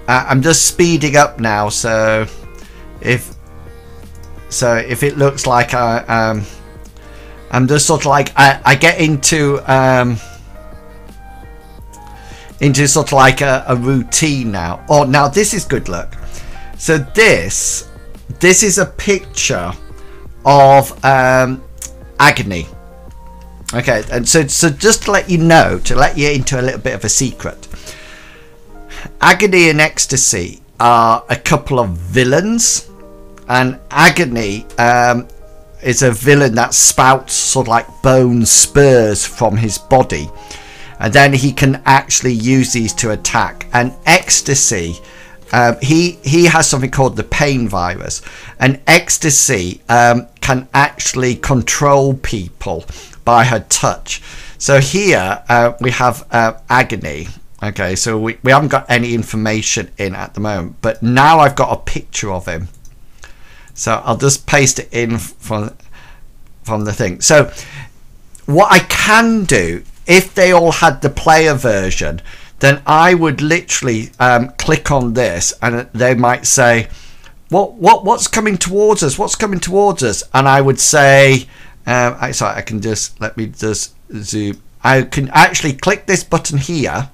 Speaker 1: I'm just speeding up now, so if it looks like I'm just sort of like I get into sort of like a routine now. Oh, now this is good luck. So this is a picture of agony. Okay, and so just to let you know, to let you into a little bit of a secret, agony and ecstasy are a couple of villains, and agony is a villain that spouts sort of like bone spurs from his body, and then he can actually use these to attack. And ecstasy, he has something called the pain virus, and ecstasy can actually control people by her touch. So here we have agony. Okay, so we haven't got any information in at the moment, but now I've got a picture of him, so I'll just paste it in from the thing. So what I can do, if they all had the player version, then I would literally click on this, and they might say, what's coming towards us? What's coming towards us? And I would say, sorry, I can just, let me just zoom. I can actually click this button here,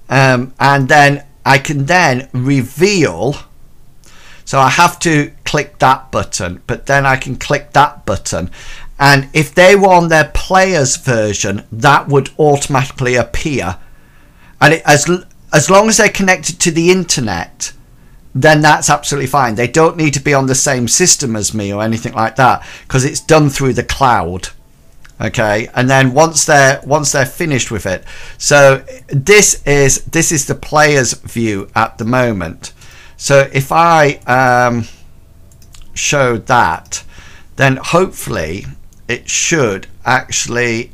Speaker 1: and then I can then reveal. So I have to click that button, but then I can click that button, and if they were on their players version, that would automatically appear, and as long as they're connected to the internet, then that's absolutely fine. They don't need to be on the same system as me or anything like that, because it's done through the cloud. Okay, and then once they're finished with it, so this is the player's view at the moment. So if I show that, then hopefully it should actually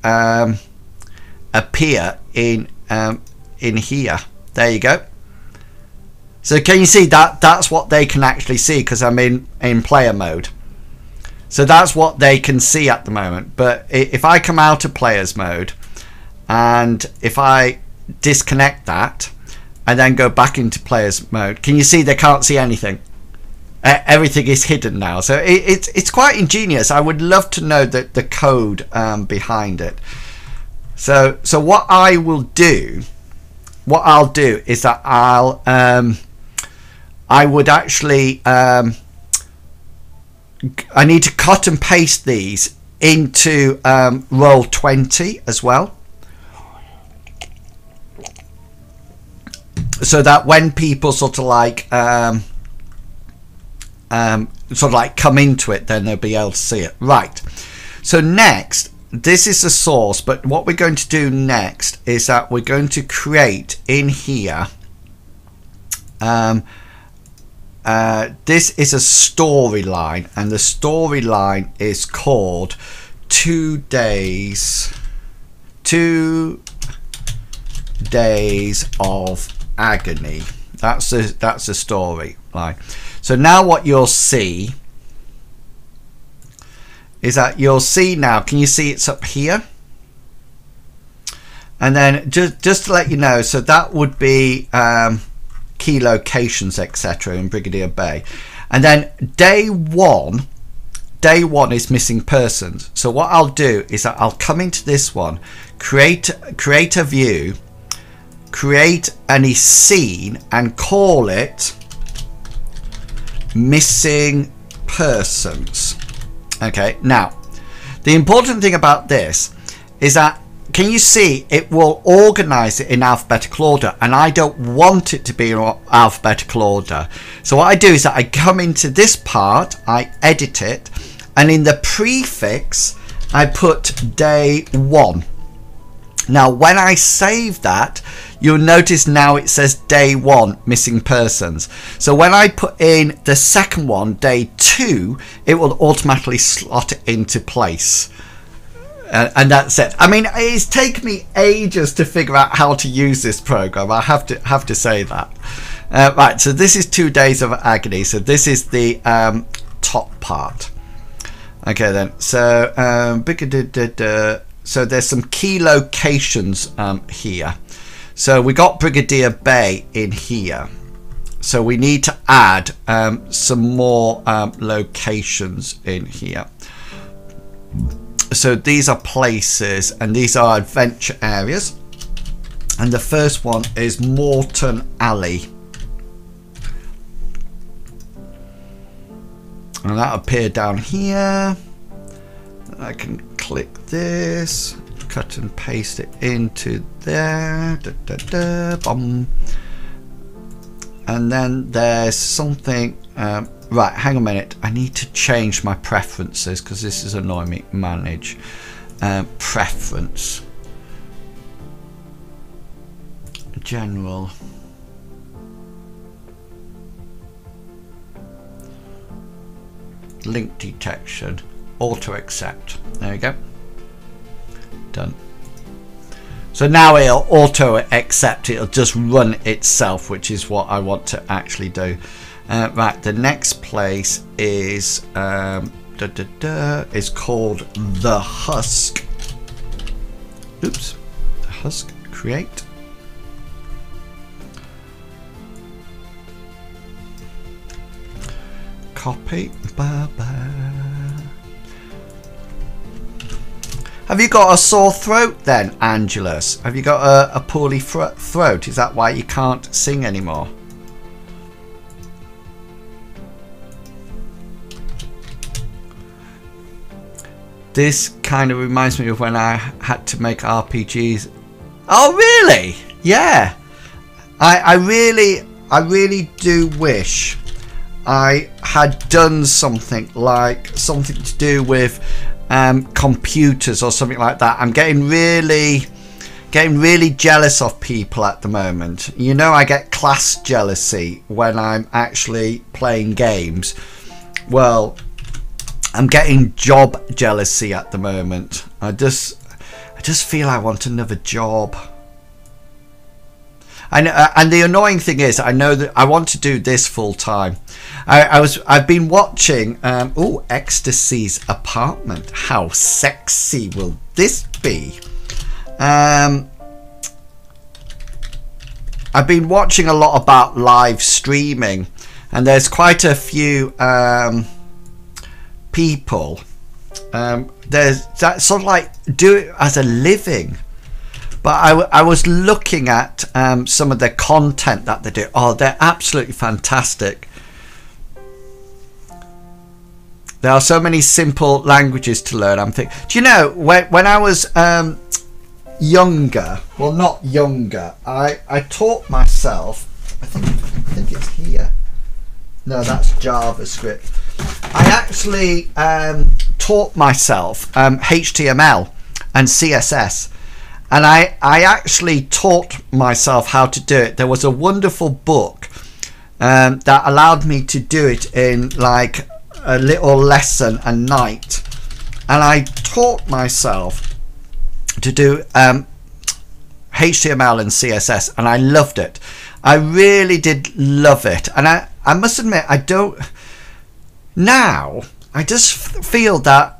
Speaker 1: appear in here. There you go. So can you see that? That's what they can actually see, because I'm in player mode. So that's what they can see at the moment. But if I come out of players mode, and if I disconnect that and then go back into players mode, can you see they can't see anything? Everything is hidden now. So it's quite ingenious. I would love to know the code behind it. So what I'll do is that I'll I would actually I need to cut and paste these into Roll20 as well, so that when people sort of like come into it, then they'll be able to see it. Right, so next, this is the source, but what we're going to do next is that we're going to create in here this is a storyline, and the storyline is called 2 days of agony. That's the storyline. So now what you'll see is that you'll see now, can you see it's up here? And then just to let you know, so that would be key locations, etc. in Brigadier Bay. And then day one is missing persons. So what I'll do is that I'll come into this one, create a view, create any scene, and call it missing persons. Okay, now the important thing about this is that, can you see it will organize it in alphabetical order, and I don't want it to be in alphabetical order. So what I do is that I come into this part, I edit it, and in the prefix I put day 1. Now when I save that, you'll notice now it says day 1 missing persons. So when I put in the second one, day 2, it will automatically slot it into place. And that's it. I mean, it's taken me ages to figure out how to use this program. I have to say that. Right, so this is 2 days of agony. So this is the top part. Okay then. So so there's some key locations here. So we got Brigadier Bay in here. So we need to add some more locations in here. So these are places, and these are adventure areas, and the first one is Morton Alley, and that'll appear down here. I can click this, cut and paste it into there, and then there's something right, hang on a minute, I need to change my preferences because this is annoying me. Manage preference, general, link detection, auto accept. There we go, done. So now it'll auto accept, it'll just run itself, which is what I want to actually do. Right, the next place is is called the Husk. Oops, the Husk. Create. Copy. Have you got a sore throat then, Angelus? Have you got a poorly throat? Is that why you can't sing anymore? This kind of reminds me of when I had to make RPGs. Oh really? Yeah. I really do wish I had done something to do with computers or something like that. I'm getting really jealous of people at the moment. You know, I get class jealousy when I'm actually playing games. Well, I'm getting job jealousy at the moment. I just feel I want another job. And the annoying thing is, I know that I want to do this full time. I've been watching Ecstasy's apartment. How sexy will this be? I've been watching a lot about live streaming, and there's quite a few people there's that sort of like do it as a living, But I was looking at some of the content that they do. Oh, they're absolutely fantastic. There are so many simple languages to learn. I'm thinking, do you know, when I was younger, well, not younger, I taught myself, I think it's here. No, that's JavaScript. I actually taught myself HTML and CSS. And I actually taught myself how to do it. There was a wonderful book that allowed me to do it in like a little lesson a night. And I taught myself to do HTML and CSS, and I loved it. I really did love it. And I must admit, I don't... Now, I just feel that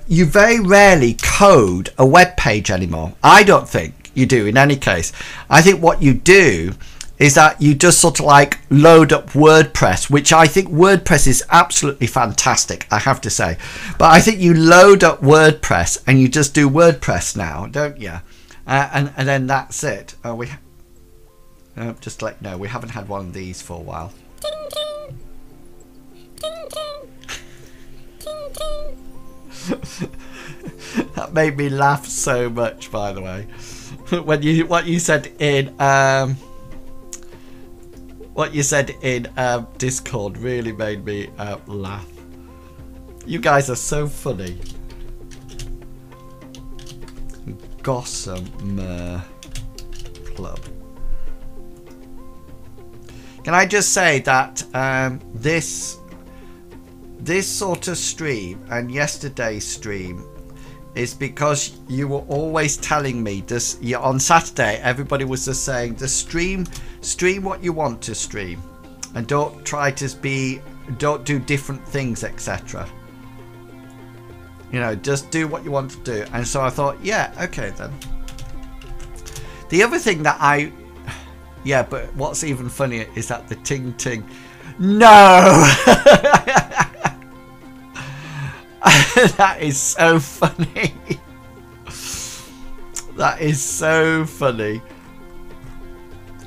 Speaker 1: you very rarely code a web page anymore. I don't think you do in any case. I think what you do is that you just sort of like load up WordPress, which I think WordPress is absolutely fantastic, I have to say. But I think you load up WordPress and you just do WordPress now, don't you? And then that's it. Just to let you know, we haven't had one of these for a while. Ding, ding. Ding, ding. Ding, ding. That made me laugh so much, by the way. What you said in Discord really made me laugh. You guys are so funny. Gossamer Club. Can I just say that this sort of stream and yesterday's stream is because you were always telling me this. On Saturday, everybody was just saying, "The stream what you want to stream, and don't do different things, etc." You know, just do what you want to do. And so I thought, yeah, okay then. The other thing that yeah, but what's even funnier is that the ting ting. No! That is so funny. That is so funny.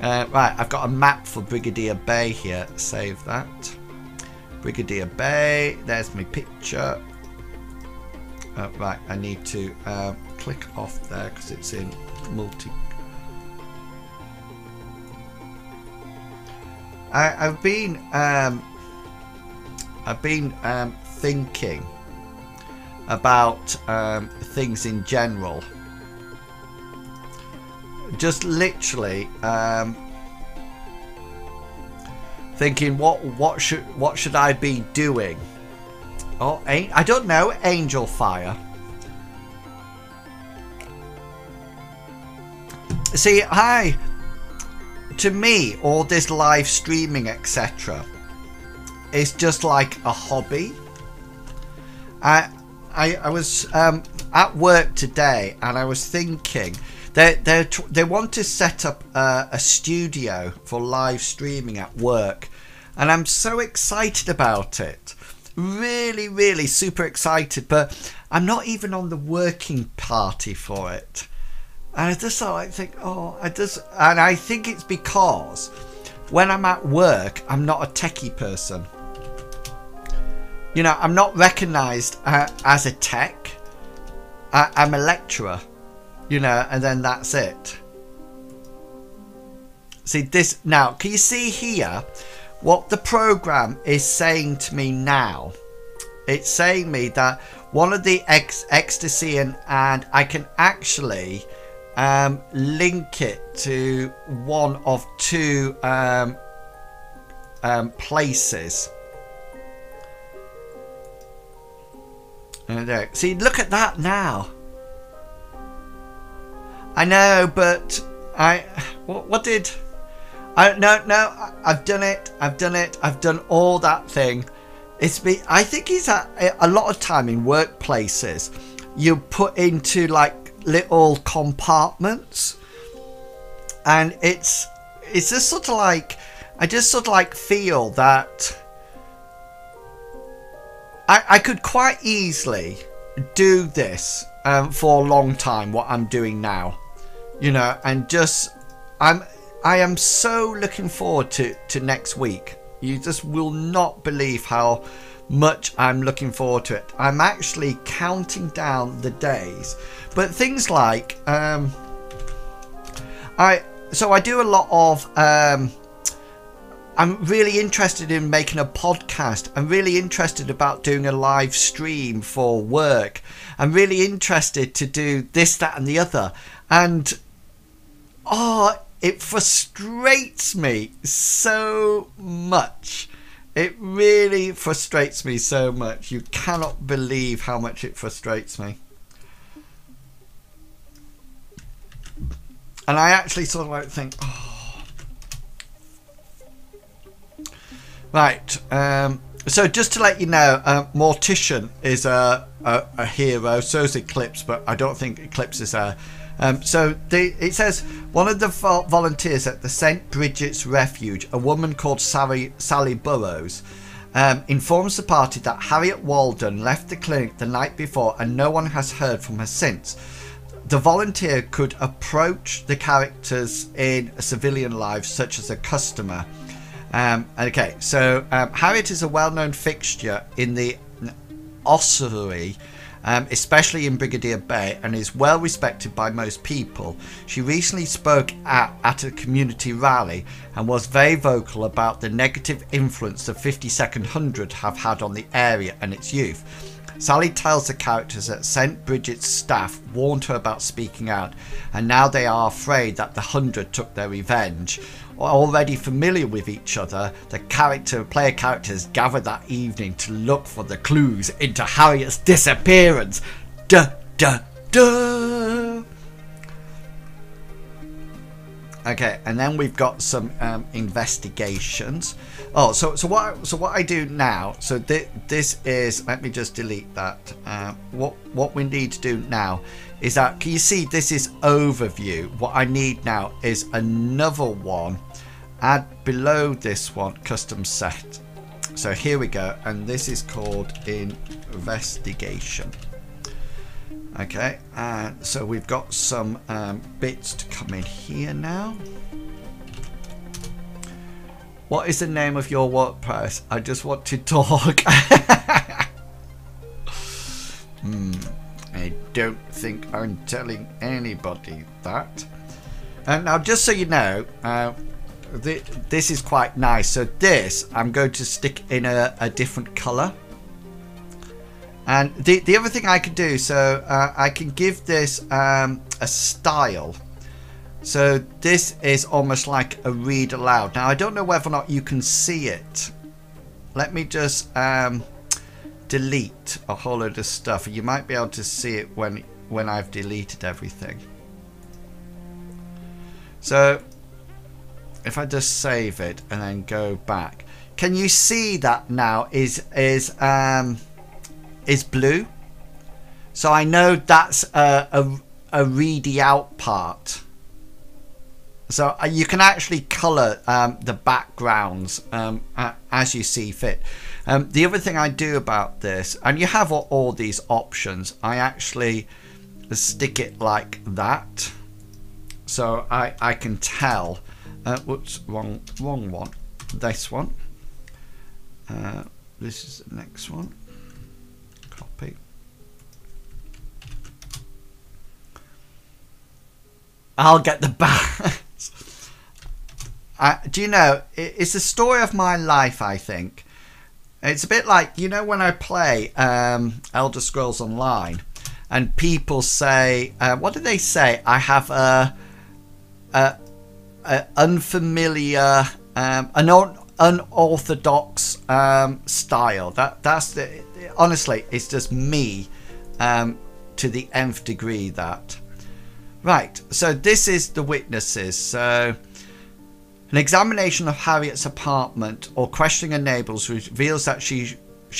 Speaker 1: Right, I've got a map for Brigadier Bay here. Save that. Brigadier Bay. There's my picture. Right, I need to click off there because it's in multi. I've been thinking about things in general. Just literally thinking, what should I be doing? Oh, I don't know. Angel Fire. See, to me, all this live streaming, etc., is just like a hobby. I was at work today, and I was thinking they want to set up a studio for live streaming at work, and I'm so excited about it. Really, really super excited, but I'm not even on the working party for it. And I just sort of like think, and I think it's because when I'm at work, I'm not a techie person. You know, I'm not recognised as a tech. I'm a lecturer, you know, and then that's it. See this now, can you see here what the program is saying to me now? It's saying me that one of the ecstasy and I can actually link it to one of two places. See, look at that now. I know, but what did no, I've done it. I've done all that thing. I think it's a lot of time in workplaces you put into like little compartments, and it's just sort of like I just sort of like feel that I could quite easily do this for a long time, what I'm doing now, you know, and just I am so looking forward to next week. You just will not believe how much I'm looking forward to it. I'm actually counting down the days, but things like I do a lot of I'm really interested in making a podcast. I'm really interested about doing a live stream for work. I'm really interested to do this, that and the other. And it frustrates me so much. It really frustrates me so much. You cannot believe how much it frustrates me. And I actually sort of like think, right. So just to let you know, Mortician is a hero. So is Eclipse, but I don't think Eclipse is a. It says one of the volunteers at the St. Bridget's Refuge, a woman called Sally Burrows, informs the party that Harriet Walden left the clinic the night before and no one has heard from her since. The volunteer could approach the characters in civilian lives, such as a customer. Harriet is a well-known fixture in the ossuary, especially in Brigadier Bay, and is well respected by most people. She recently spoke at a community rally and was very vocal about the negative influence the 52nd Hundred have had on the area and its youth. Sally tells the characters that St. Bridget's staff warned her about speaking out, and now they are afraid that the 100 took their revenge. Already familiar with each other, the player characters gather that evening to look for the clues into Harriet's disappearance. Duh, duh, duh. Okay, and then we've got some investigations. Oh, so what I do now? So this is, let me just delete that. What we need to do now is that, can you see this is overview? What I need now is another one. Add below this one, custom set. So here we go, and this is called investigation. Okay, so we've got some bits to come in here now. What is the name of your WordPress? I just want to talk. I don't think I'm telling anybody that. And now, just so you know, this is quite nice. So this, I'm going to stick in a different color. And the other thing I can do, so I can give this a style. So this is almost like a read aloud. Now I don't know whether or not you can see it. Let me just delete a whole load of stuff. You might be able to see it when I've deleted everything. So if I just save it and then go back, can you see that now is blue? So I know that's a ready out part. So you can actually color the backgrounds as you see fit. The other thing I do about this, and you have all these options, I actually stick it like that, so I can tell. Whoops, wrong one. This one. This is the next one. Copy. I'll get the back. Do you know, it's the story of my life, I think. It's a bit like, you know, when I play Elder Scrolls Online and people say, what do they say? I have a unfamiliar, an unorthodox style. That's the, honestly, it's just me to the nth degree that. Right, so this is the witnesses. So an examination of Harriet's apartment or questioning her neighbours reveals that she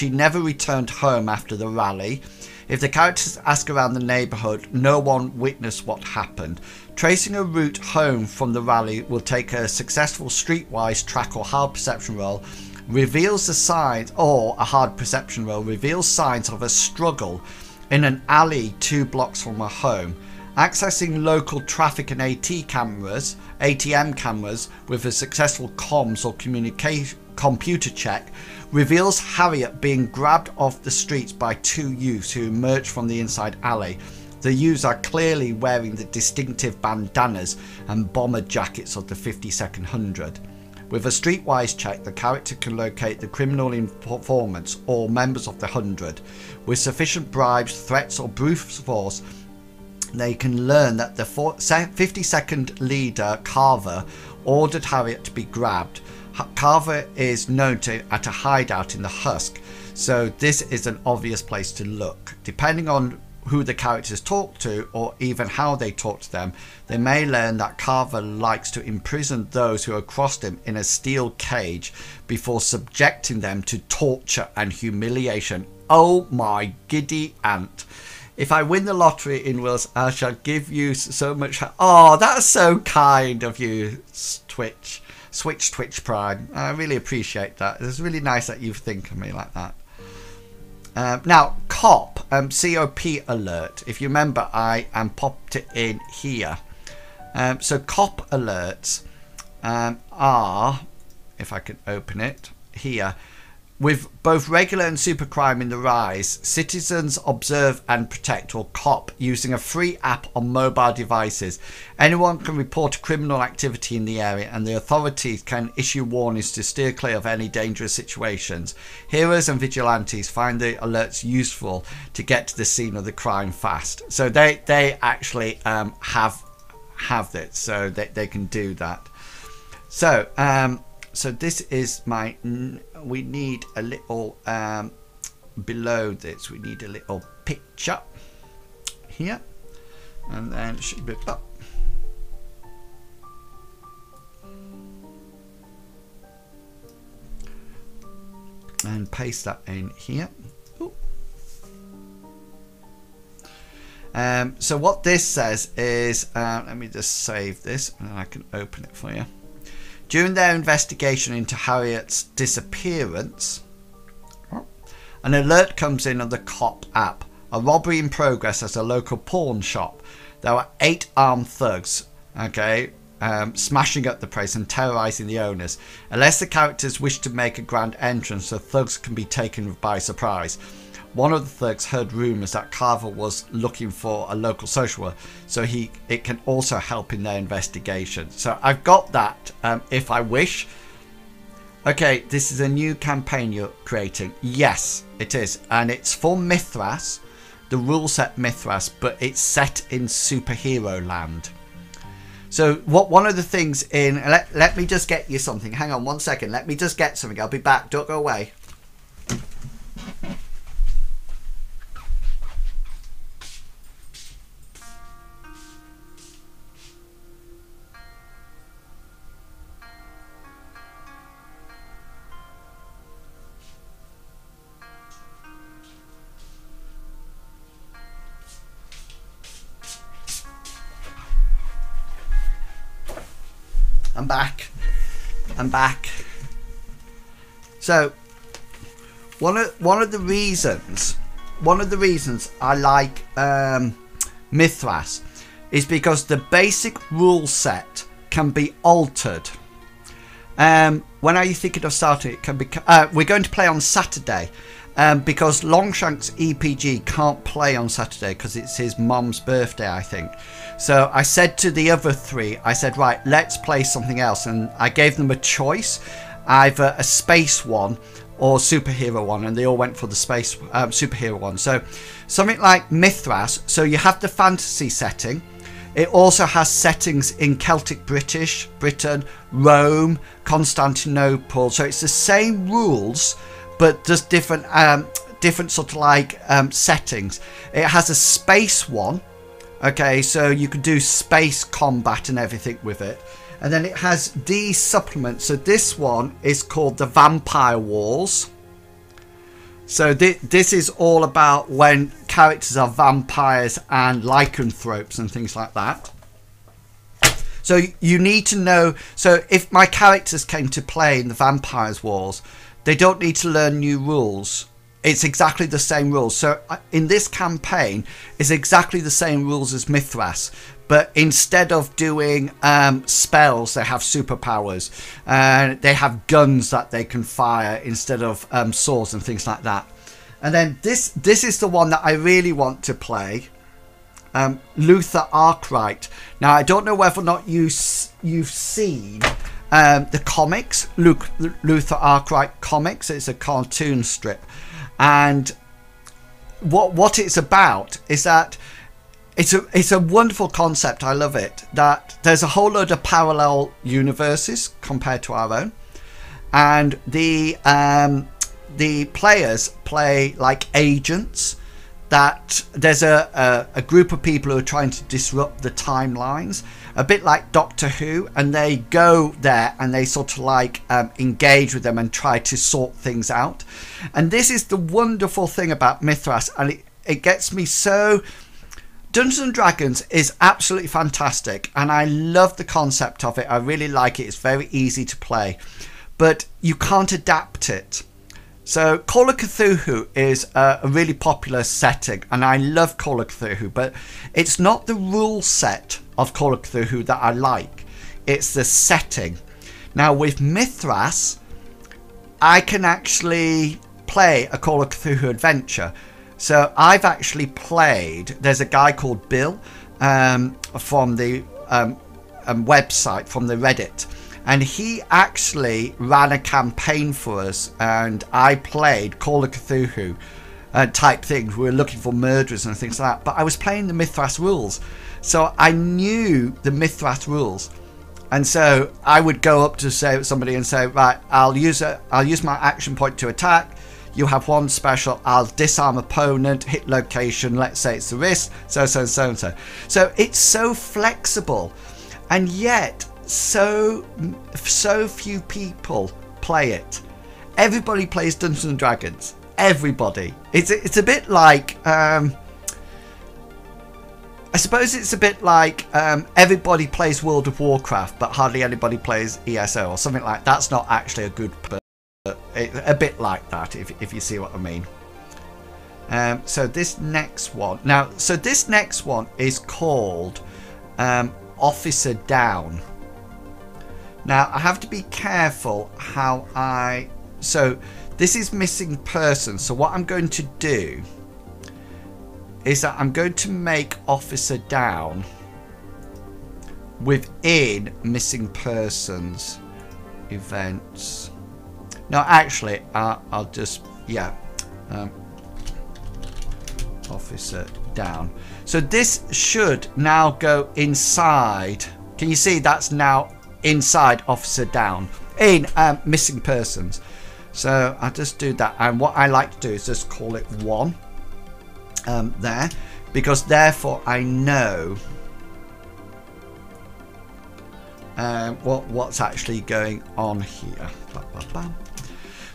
Speaker 1: never returned home after the rally. If the characters ask around the neighbourhood, no one witnessed what happened. Tracing a route home from the rally will take a successful streetwise track or hard perception roll, reveals the signs, or a hard perception roll reveals signs of a struggle in an alley 2 blocks from her home. Accessing local traffic and ATM cameras with a successful comms or computer check reveals Harriet being grabbed off the streets by two youths who emerge from the inside alley. The youths are clearly wearing the distinctive bandanas and bomber jackets of the 52nd Hundred. With a streetwise check, the character can locate the criminal informants or members of the Hundred. With sufficient bribes, threats or brute force, they can learn that the 52nd leader, Carver, ordered Harriet to be grabbed. Carver is known at a hideout in the Husk, so this is an obvious place to look. Depending on who the characters talk to, or even how they talk to them, they may learn that Carver likes to imprison those who have crossed him in a steel cage before subjecting them to torture and humiliation. Oh my giddy aunt. If I win the lottery, inwils, I shall give you so much... Oh, that's so kind of you, Twitch Prime. I really appreciate that. It's really nice that you think of me like that. Now, COP, COP alert. If you remember, I popped it in here. So COP alerts are, if I can open it, here. With both regular and super crime in the rise, citizens observe and protect, or COP, using a free app on mobile devices. Anyone can report a criminal activity in the area, and the authorities can issue warnings to steer clear of any dangerous situations. Heroes and vigilantes find the alerts useful to get to the scene of the crime fast. So they actually have it, so they can do that. So so this is my, we need a little, below this, we need a little picture here, and then it should be up. And paste that in here. Ooh. So what this says is, let me just save this and I can open it for you. During their investigation into Harriet's disappearance, an alert comes in on the COP app. A robbery in progress at a local pawn shop. There are 8 armed thugs, smashing up the place and terrorising the owners. Unless the characters wish to make a grand entrance, the thugs can be taken by surprise. One of the thugs heard rumours that Carver was looking for a local social worker, so it can also help in their investigation. So I've got that if I wish. Okay, this is a new campaign you're creating. Yes, it is. And it's for Mythras, the rule set Mythras, but it's set in superhero land. So one of the things in... Let me just get you something. Hang on 1 second. Let me just get something. I'll be back. Don't go away. I'm back. So one of the reasons I like Mythras is because the basic rule set can be altered. When are you thinking of starting? It can be. We're going to play on Saturday. Because Longshank's EPG can't play on Saturday because it's his mum's birthday, I think. So I said to the other 3, I said, right, let's play something else. And I gave them a choice, either a space one or superhero one. And they all went for the space superhero one. So something like Mythras. So you have the fantasy setting. It also has settings in Celtic Britain, Rome, Constantinople. So it's the same rules, but just different sort of like settings. It has a space one, okay, so you can do space combat and everything with it. And then it has these supplements. So this one is called the Vampire Wars. So this is all about when characters are vampires and lycanthropes and things like that. So you need to know. So if my characters came to play in the Vampires Wars, they don't need to learn new rules. it's exactly the same rules. So in this campaign, it's exactly the same rules as Mythras, but instead of doing spells, they have superpowers, and they have guns that they can fire instead of swords and things like that. And then this is the one that I really want to play, Luther Arkwright. Now I don't know whether or not you've seen the comics, Luther Arkwright comics. It's a cartoon strip, and what it's about is that it's a wonderful concept. I love it, that there's a whole load of parallel universes compared to our own, and the players play like agents. That there's a group of people who are trying to disrupt the timelines, a bit like Doctor Who, and they go there and they sort of like engage with them and try to sort things out. And this is the wonderful thing about Mythras, and it gets me so... Dungeons and Dragons is absolutely fantastic, and I love the concept of it. I really like it. It's very easy to play, but you can't adapt it. So Call of Cthulhu is a really popular setting, and I love Call of Cthulhu, but it's not the rule set of Call of Cthulhu that I like. It's the setting. Now with Mythras, I can actually play a Call of Cthulhu adventure. So I've actually played, there's a guy called Bill from the website, from the Reddit, and he actually ran a campaign for us, and I played Call of Cthulhu type things. We were looking for murderers and things like that, but I was playing the Mythras rules, so I knew the Mythras rules. And so I would go up to somebody and say, right, I'll use my action point to attack. You have one special. I'll disarm opponent, hit location. Let's say it's the wrist. So. So it's so flexible, and yet so few people play it. Everybody plays Dungeons and Dragons. Everybody. It's a bit like I suppose it's a bit like everybody plays World of Warcraft, but hardly anybody plays ESO or something like that. That's not actually a good, but a bit like that, if you see what I mean. So this next one is called Officer Down. Now I have to be careful how so this is missing person. So what I'm going to do is that I'm going to make Officer Down within missing persons events. No, actually, I'll just, yeah, Officer Down. So this should now go inside. Can you see that's now inside Officer Down in missing persons? So I'll just do that, and what I like to do is just call it 1 there, because therefore I know what's actually going on here.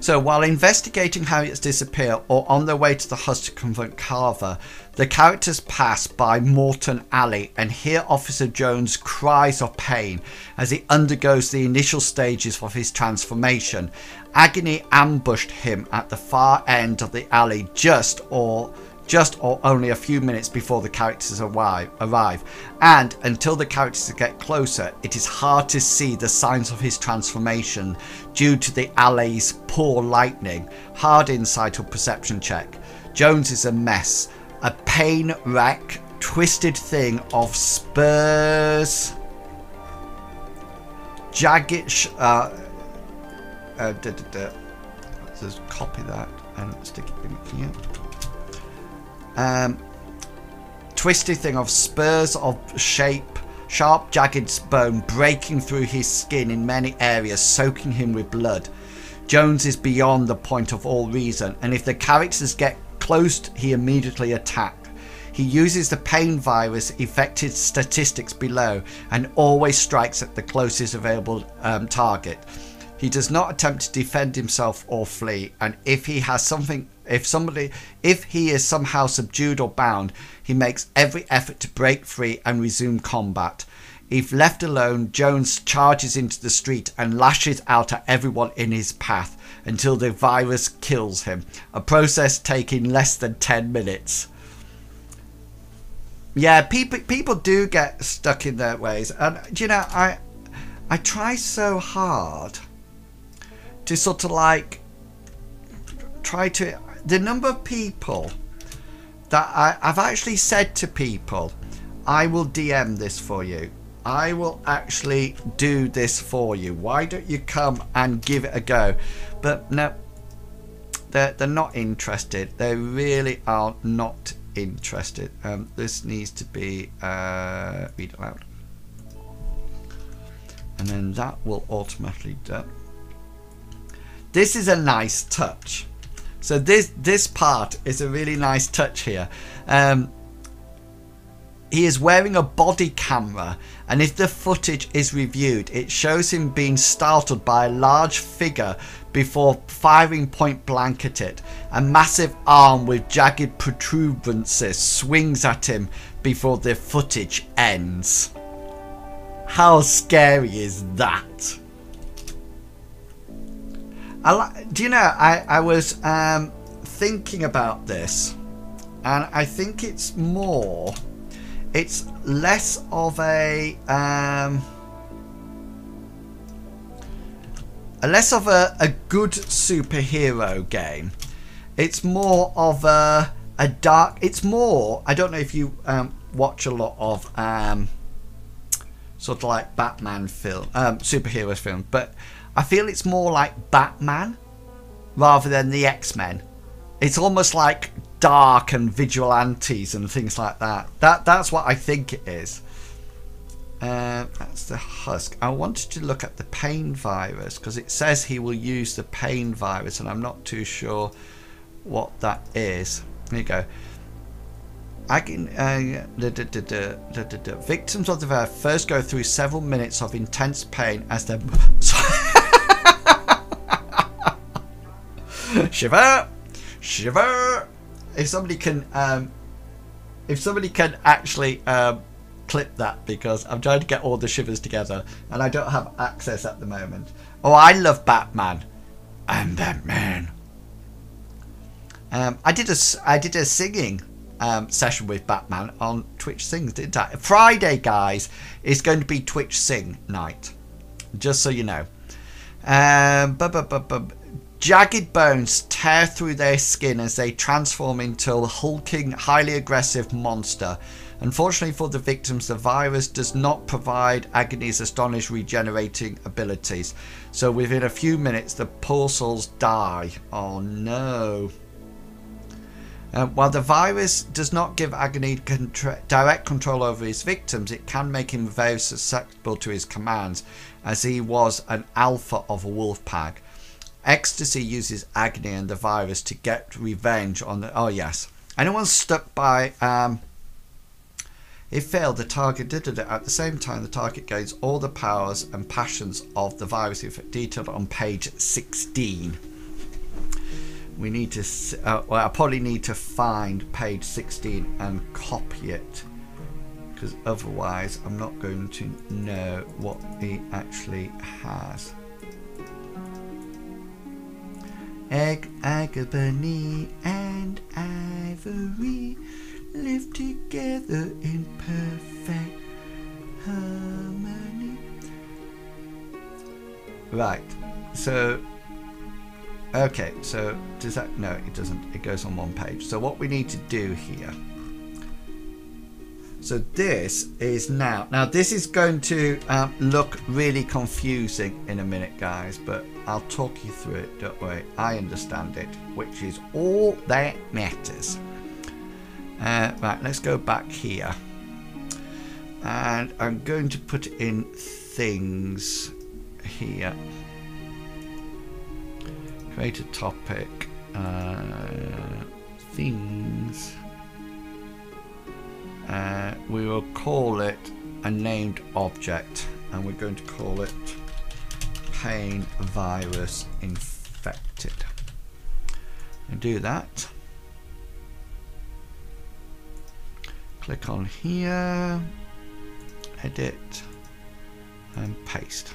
Speaker 1: So while investigating Harriet's disappear or on their way to the hut to confront Carver, the characters pass by Morton Alley and hear Officer Jones' cries of pain as he undergoes the initial stages of his transformation. Agony ambushed him at the far end of the alley just or only a few minutes before the characters arrive, and until the characters get closer, it is hard to see the signs of his transformation due to the alley's poor lighting. Hard insight or perception check. Jones is a mess, a pain wreck, twisted thing of spurs, jagged just copy that and stick it in here. Twisted thing of spurs of shape, sharp jagged bone breaking through his skin in many areas, soaking him with blood. Jones is beyond the point of all reason, and if the characters get close, he immediately attacks. He uses the pain virus affected statistics below and always strikes at the closest available target. He does not attempt to defend himself or flee, and if he is somehow subdued or bound, he makes every effort to break free and resume combat. If left alone, Jones charges into the street and lashes out at everyone in his path, until the virus kills him, a process taking less than 10 minutes. Yeah, people do get stuck in their ways, and you know, I try so hard to sort of like try to, the number of people that I've actually said to people, I will DM this for you, I will actually do this for you, why don't you come and give it a go? But no, they're not interested. They really are not interested. This needs to be read aloud, and then that will automatically do. This is a nice touch. So this part is a really nice touch here. He is wearing a body camera, and if the footage is reviewed, it shows him being startled by a large figure before firing point blank at it. A massive arm with jagged protuberances swings at him before the footage ends. How scary is that? Do you know, I was thinking about this, and I think it's less of a good superhero game. It's more of a dark, it's more, I don't know if you watch a lot of sort of like Batman film, superhero films, but I feel it's more like Batman rather than the X-Men. It's almost like dark and vigilantes and things like that. That's what I think it is. That's the husk. I wanted to look at the pain virus because it says he will use the pain virus, and I'm not too sure what that is. There you go. I can victims of the virus first go through several minutes of intense pain as their shiver. If somebody can actually clip that, because I'm trying to get all the shivers together and I don't have access at the moment. Oh, I love Batman. I'm Batman. I did a singing session with Batman on Twitch Sings, didn't I? Friday, guys, is going to be Twitch Sing night, just so you know. Jagged bones tear through their skin as they transform into a hulking, highly aggressive monster. Unfortunately for the victims, the virus does not provide Agony's astonished regenerating abilities. So within a few minutes, the poor souls die. Oh no. While the virus does not give Agony direct control over his victims, it can make him very susceptible to his commands, as he was an alpha of a wolf pack. Ecstasy uses Agony and the virus to get revenge on the... Oh, yes. Anyone stuck by... If failed, the target... At the same time, the target gains all the powers and passions of the virus, detailed on page 16. We need to... well, I probably need to find page 16 and copy it, because otherwise I'm not going to know what he actually has. Agony and Ivory live together in perfect harmony. Right, so okay, so does that... No, it doesn't. It goes on one page. So what we need to do here, so this is now this is going to look really confusing in a minute, guys, but I'll talk you through it, don't worry. I understand it, which is all that matters. Right, let's go back here, and I'm going to put in things here. Create a topic, things. We will call it a named object, and we're going to call it pain virus infected. And do that. Click on here, edit, and paste.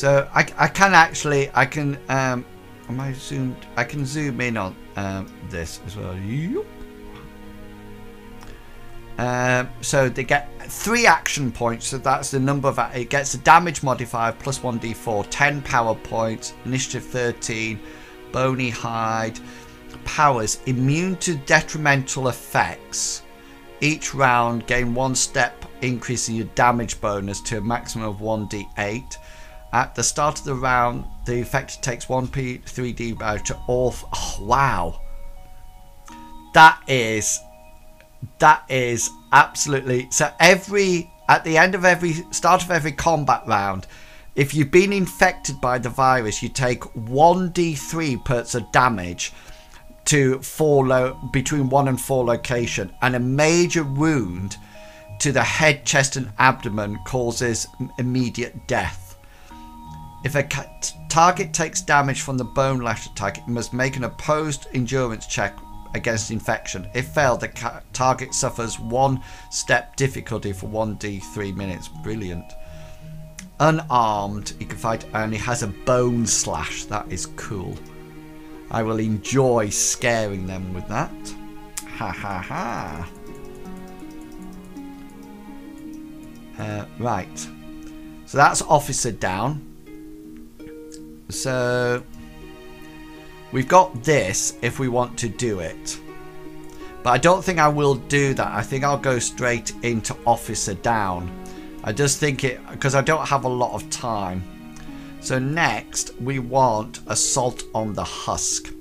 Speaker 1: So I can actually, am I zoomed? I can zoom in on this as well. So they get 3 action points, so that's the number of, it gets a damage modifier plus 1d4, 10 power points, initiative 13, bony hide, powers, immune to detrimental effects. Each round gain 1 step, increasing your damage bonus to a maximum of 1d8. At the start of the round, the effect takes 1p3d damage to all. Oh, wow. That is absolutely, so at the end of every start of every combat round, if you've been infected by the virus, you take 1d3 points of damage to between 1 and 4 location, and a major wound to the head, chest and abdomen causes immediate death. If a target takes damage from the bone lash attack, it must make an opposed endurance check against infection. If failed, the target suffers 1 step difficulty for 1d3 minutes. Brilliant. Unarmed, he can fight, and he has a bone slash. That is cool. I will enjoy scaring them with that. Ha ha ha. Right. So that's officer down. So we've got this if we want to do it. But I don't think I will do that. I think I'll go straight into officer down. I just think it, because I don't have a lot of time. So next we want assault on the husk.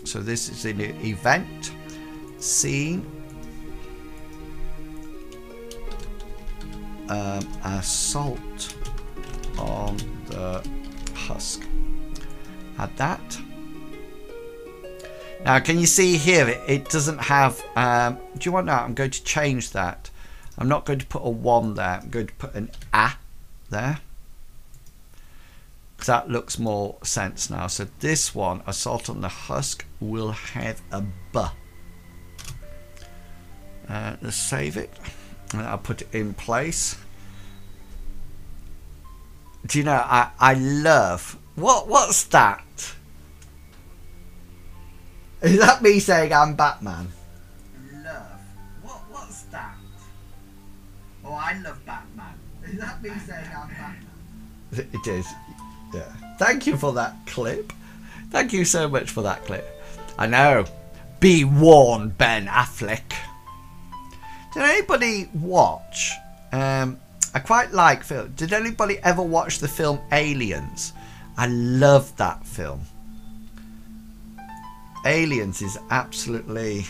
Speaker 1: So this is an event scene. Assault on the husk. Add that. Now can you see here it doesn't have, do you want that? I'm going to change that. I'm not going to put a 1 there. I'm going to put an A there. Because that looks more sense now. So this one, assault on the husk, will have a B. Let's save it. And I'll put it in place. Do you know, I love, what's that? Is that me saying I'm Batman? Love. What's that? Oh, I love Batman. Is that me saying I'm Batman? It is. Yeah. Thank you for that clip. Thank you so much for that clip. I know. Be warned, Ben Affleck. Did anybody watch? I quite like film. Did anybody ever watch the film Aliens? I love that film. Aliens is absolutely...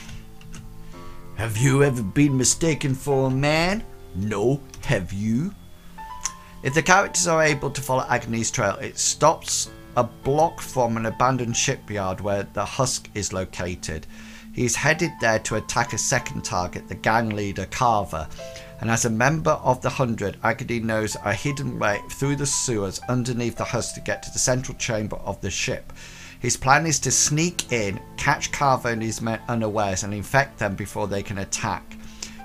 Speaker 1: Have you ever been mistaken for a man? No, have you? If the characters are able to follow Agony's trail, it stops a block from an abandoned shipyard where the husk is located. He's headed there to attack a second target, the gang leader Carver. And as a member of the 100, Agony knows a hidden way through the sewers underneath the husk to get to the central chamber of the ship. His plan is to sneak in, catch Carver and his men unawares and infect them before they can attack.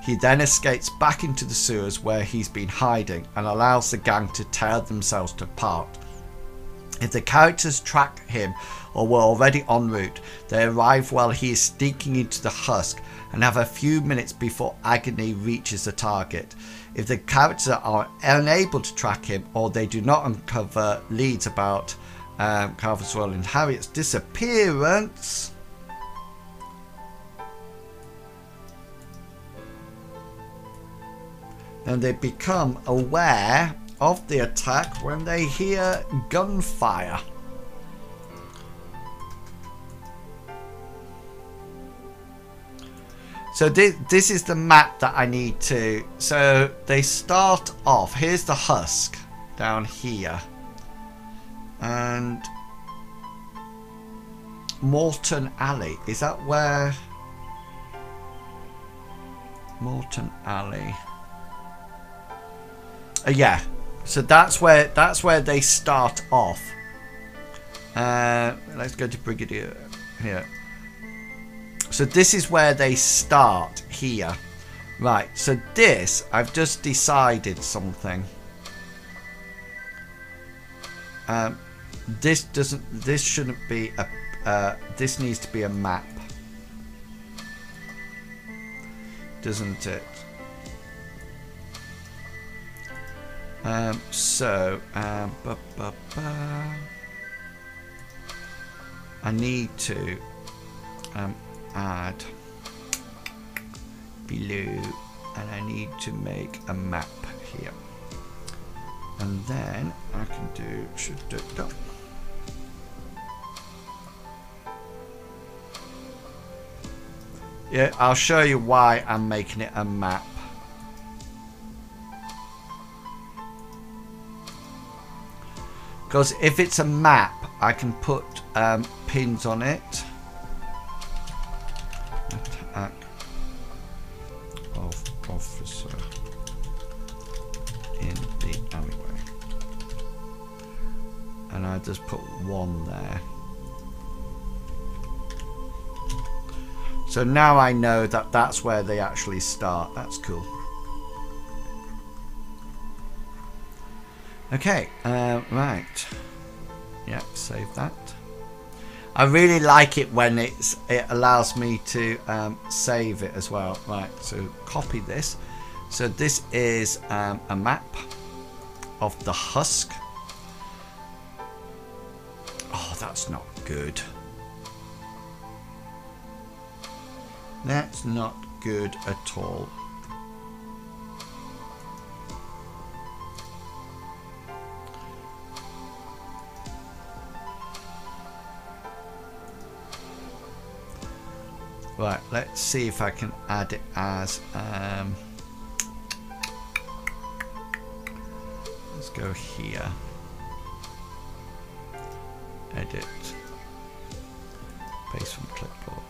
Speaker 1: He then escapes back into the sewers where he's been hiding and allows the gang to tear themselves apart. If the characters track him or were already en route, they arrive while he is sneaking into the husk and have a few minutes before Agony reaches the target. If the characters are unable to track him or they do not uncover leads about Carver's role in Harriet's disappearance, then they become aware of the attack when they hear gunfire. So this is the map that I need to... So they start off... Here's the husk down here. And... Morton Alley. Is that where... Morton Alley... yeah, so that's where they start off. Let's go to Brigadier here. So this is where they start here. Right, so this, I've just decided something. this shouldn't be a, this needs to be a map, doesn't it? I need to add below, and I need to make a map here, and then I can do yeah, I'll show you why I'm making it a map. Because if it's a map, I can put pins on it. Attack of officer in the alleyway. And I just put one there. So now I know that that's where they actually start. That's cool. Okay, right. Yeah, save that. I really like it when it allows me to save it as well. Right, so copy this. So this is a map of the husk. Oh, that's not good. That's not good at all. Right, let's see if I can add it as let's go here, edit, paste from clipboard.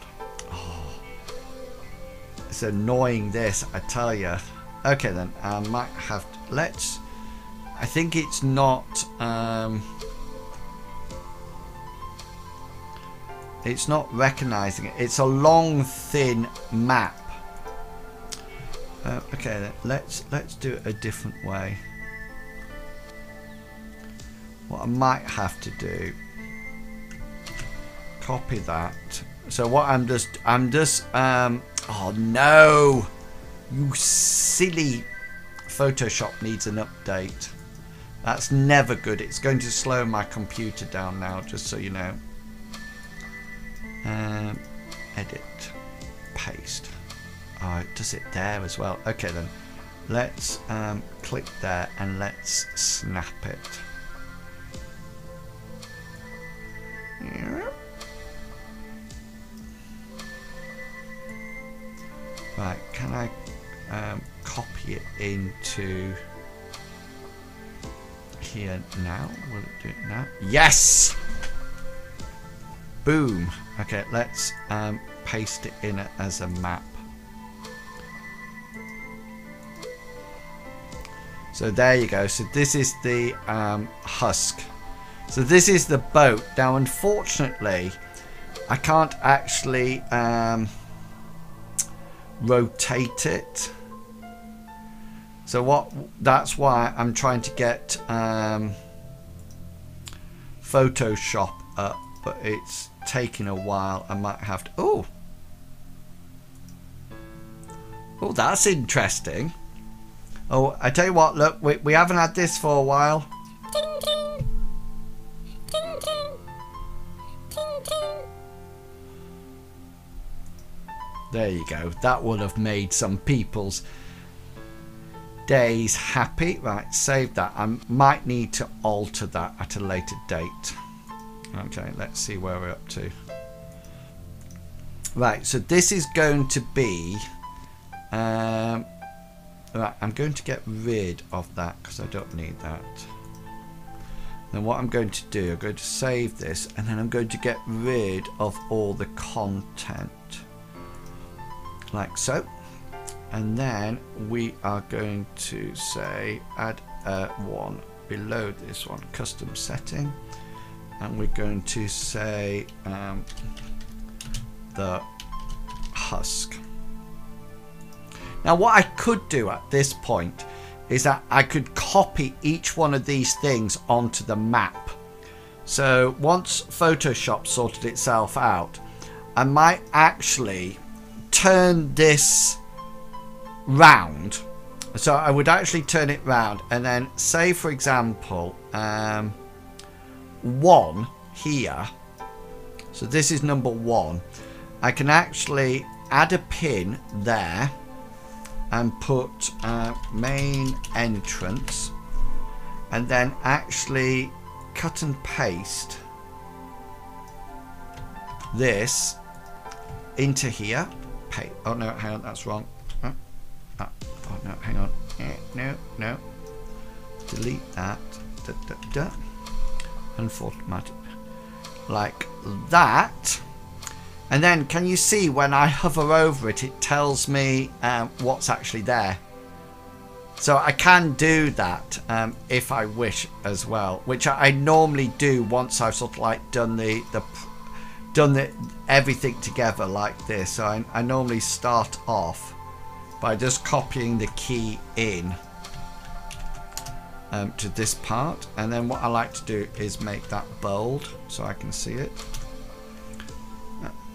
Speaker 1: Oh, it's annoying, this, I tell you. Okay then, I might have to, let's, I think it's not it's not recognizing it. It's a long, thin map. Okay, then let's do it a different way. What I might have to do, copy that. So what I'm just oh no, you silly Photoshop needs an update. That's never good. It's going to slow my computer down now, just so you know. Edit, paste. Oh, it does it there as well. Okay then, let's click there and let's snap it. Right, can I copy it into here now? Will it do it now? Yes! Boom. Okay, let's paste it in as a map. So there you go. So this is the husk. So this is the boat. Now, unfortunately, I can't actually rotate it. So that's why I'm trying to get Photoshop up, but it's taking a while. I might have to. Oh, that's interesting. Oh, I tell you what, look, we haven't had this for a while. Ding, ding. Ding, ding. Ding, ding. There you go. That would have made some people's days happy. Right, save that. I might need to alter that at a later date. Okay, let's see where we're up to. Right, so this is going to be right, I'm going to get rid of that because I don't need that. Then what I'm going to do, I'm going to save this, and then I'm going to get rid of all the content like so. And then we are going to say add one below this one, custom setting. And we're going to say the husk. Now what I could do at this point is that I could copy each one of these things onto the map So once Photoshop sorted itself out, I might actually turn this round. So I would actually turn it round and then say, for example, 1 here. So this is number 1. I can actually add a pin there and put main entrance, and then actually cut and paste this into here. Oh no, hang on, that's wrong. Oh no, hang on. No. Delete that. And format it like that. And then can you see when I hover over it, it tells me what's actually there. So I can do that if I wish as well, which I normally do once I've sort of like done everything together like this. So I normally start off by just copying the key in to this part, and then what I like to do is make that bold so I can see it.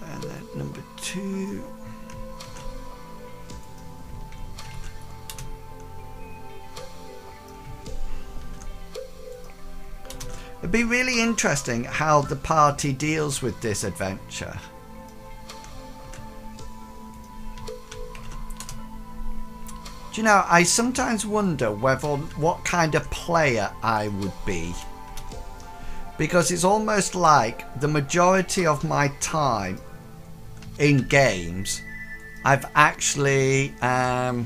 Speaker 1: And then number 2. It'd be really interesting how the party deals with this adventure. Do you know, I sometimes wonder what kind of player I would be. Because it's almost like the majority of my time in games, I've actually... Hi,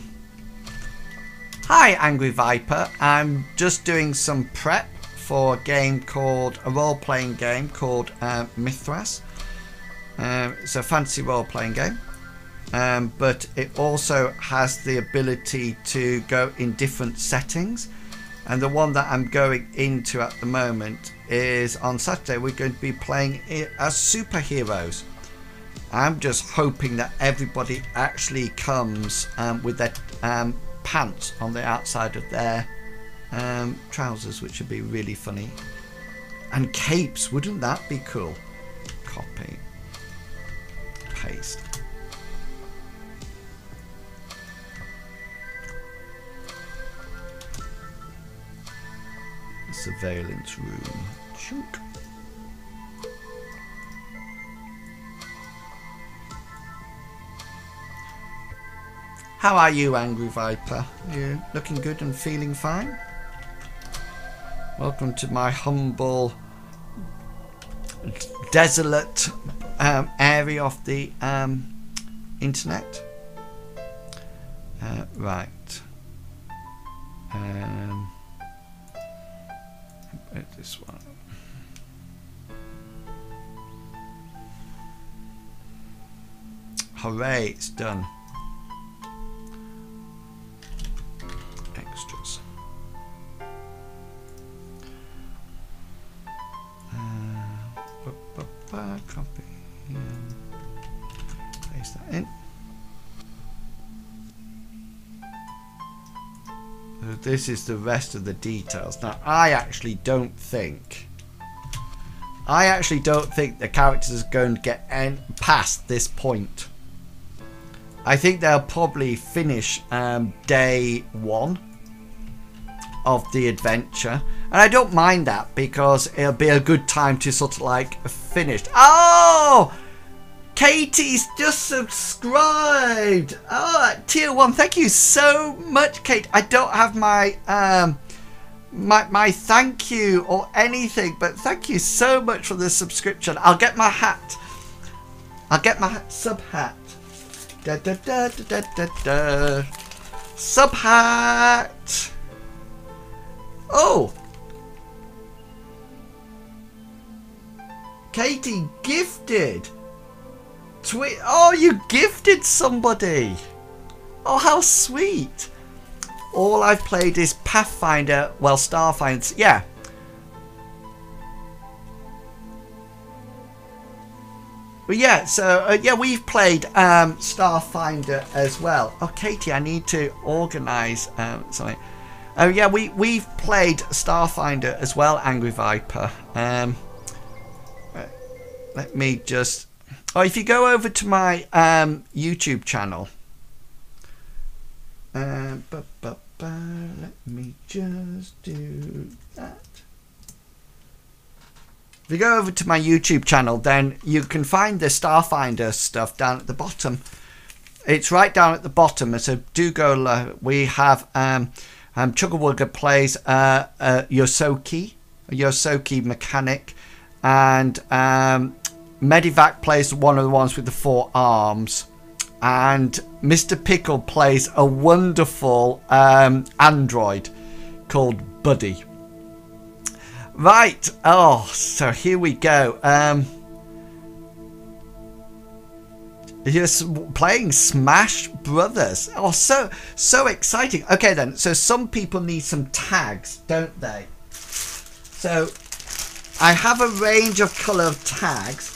Speaker 1: Angry Viper. I'm just doing some prep for a role-playing game called Mythras. It's a fancy role-playing game. But it also has the ability to go in different settings, and the one that I'm going into at the moment is on Saturday. We're going to be playing as superheroes. I'm just hoping that everybody actually comes with their pants on the outside of their trousers, which would be really funny, and capes. Wouldn't that be cool? Copy, paste. Surveillance room. Chunk. How are you, Angry Viper? You looking good and feeling fine? Welcome to my humble, desolate area of the internet. Right. This one. Hooray, it's done. Extras. Copy. Paste that in. This is the rest of the details. Now, I actually don't think the characters are going to get past this point. I think they'll probably finish day 1 of the adventure, and I don't mind that because it'll be a good time to sort of like finish. Oh, Katie's just subscribed. Oh, tier 1. Thank you so much, Kate. I don't have my my thank you or anything, but thank you so much for the subscription. I'll get my hat. I'll get my sub hat. Da da da da da da. Sub hat. Oh, Katie gifted. Oh, you gifted somebody. Oh, how sweet. All I've played is Pathfinder. Well, Starfinder. Yeah. But yeah, so yeah, we've played Starfinder as well. Oh, Katie, I need to organise something. Oh yeah, we've played Starfinder as well, Angry Viper. let me just... Oh, if you go over to my YouTube channel... let me just do that. If you go over to my YouTube channel, then you can find the Starfinder stuff down at the bottom. It's right down at the bottom, so do go. We have Chuggawugga plays Yosoki mechanic, and Medivac plays one of the ones with the 4 arms, and Mr. Pickle plays a wonderful android called Buddy. Right, oh, so here we go. You're playing Smash Brothers. Oh, so exciting. Okay then, so some people need some tags, don't they? So I have a range of colour of tags.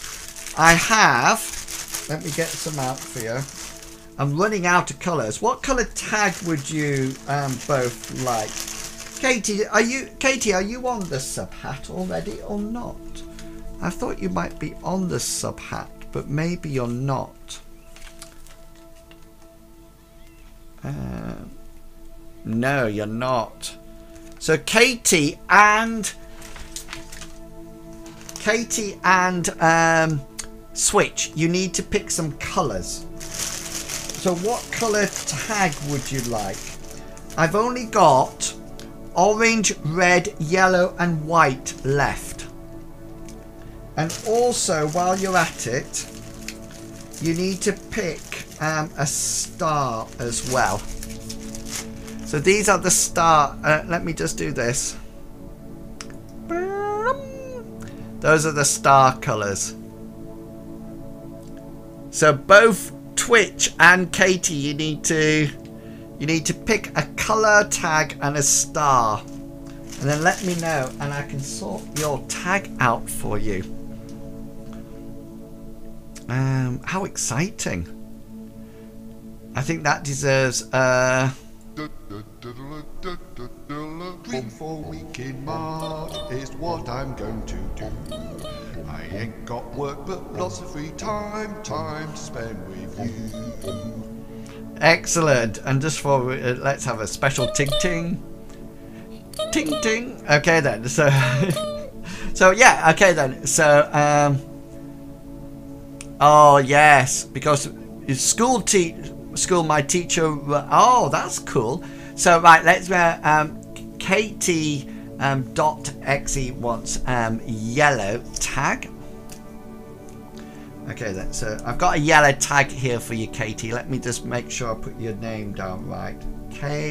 Speaker 1: I have, let me get some out for you. I'm running out of colours. What colour tag would you both like? Katie, are you on the sub hat already or not? I thought you might be on the sub hat, but maybe you're not. No, you're not. So Katie and Switch, you need to pick some colours. So what colour tag would you like? I've only got orange, red, yellow and white left. And also, while you're at it, you need to pick a star as well. So these are the star. Let me just do this. Those are the star colours. So both Twitch and Katie, you need to pick a colour tag and a star, and then let me know, and I can sort your tag out for you. How exciting! I think that deserves
Speaker 3: Dream for week in March is what I'm going to do. I ain't got work but lots of free time to spend with you.
Speaker 1: excellent. And just for let's have a special ting ting, ting ting. Okay then. So so yeah. Okay then. So oh yes, because school my teacher. Oh, that's cool. So right, let's Katie .exe wants yellow tag. Okay then, so I've got a yellow tag here for you, Katie. Let me just make sure I put your name down right. KT.exe.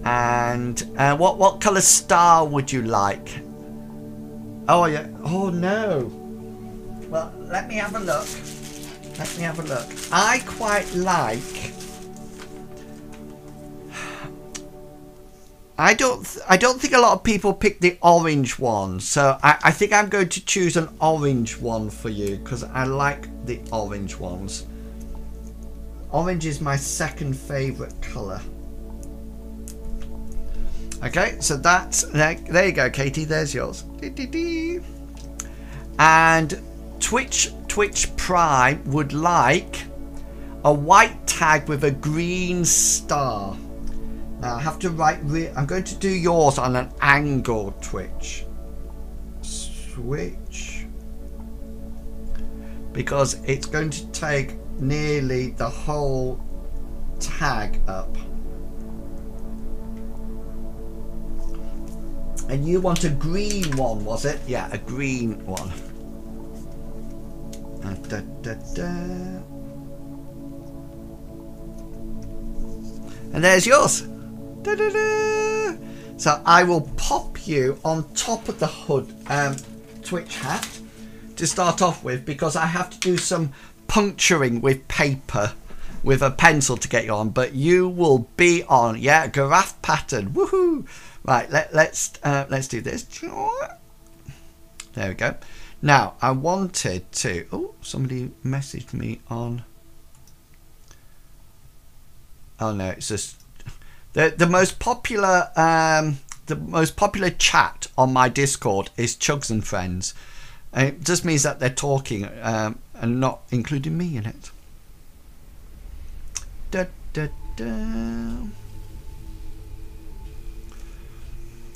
Speaker 1: And what colour star would you like? Oh yeah. Oh no. Well, let me have a look. Let me have a look. I quite like. I don't think a lot of people pick the orange one, so I think I'm going to choose an orange one for you because I like the orange ones. Orange is my second favourite colour. Okay, so that's there you go, Katie. There's yours. And Twitch Prime would like a white tag with a green star. Now I have to write. I'm going to do yours on an angle. Twitch, because it's going to take nearly the whole tag up. And you want a green one, was it? Yeah, a green one. And there's yours. Da, da, da. So I will pop you on top of the hood Twitch hat to start off with, because I have to do some puncturing with paper with a pencil to get you on, but you will be on. Yeah, giraffe pattern. Woohoo! Right, let's do this. There we go. Now I wanted to. Oh, somebody messaged me on. Oh no, it's just The most popular chat on my Discord is Chugs and Friends. And it just means that they're talking and not including me in it. Da, da, da.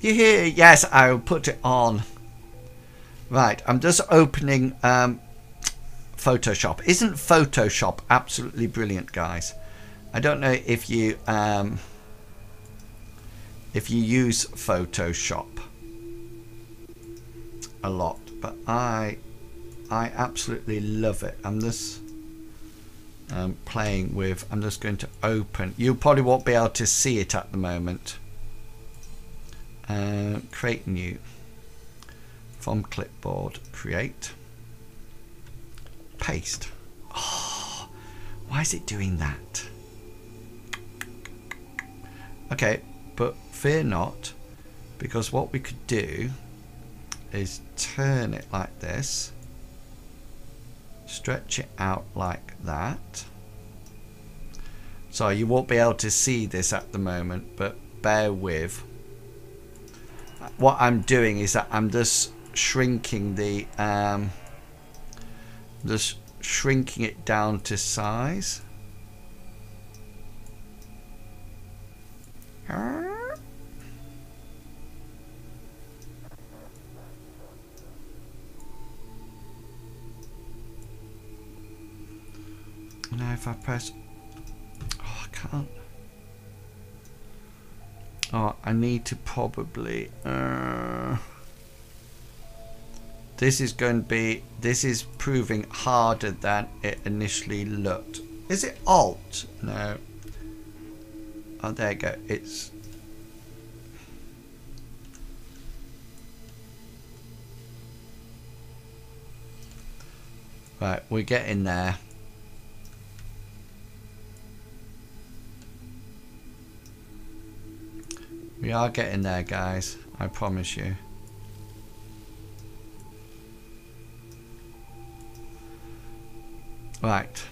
Speaker 1: You hear? Yes, I'll put it on. Right, I'm just opening Photoshop. Isn't Photoshop absolutely brilliant, guys? I don't know if you use Photoshop a lot, but I absolutely love it. I'm just playing with. I'm just going to open. You probably won't be able to see it at the moment. Create new from clipboard. Create. Paste. Oh, why is it doing that? Okay, but fear not, because what we could do is turn it like this, stretch it out like that. So you won't be able to see this at the moment, but bear with. What I'm doing is that I'm just shrinking the just shrinking it down to size. Now if I press, oh, I can't. Oh, I need to probably this is going to be, this is proving harder than it initially looked. Is it Alt? No. Oh, there you go. It's right, we're getting there. We are getting there, guys. I promise you. Right.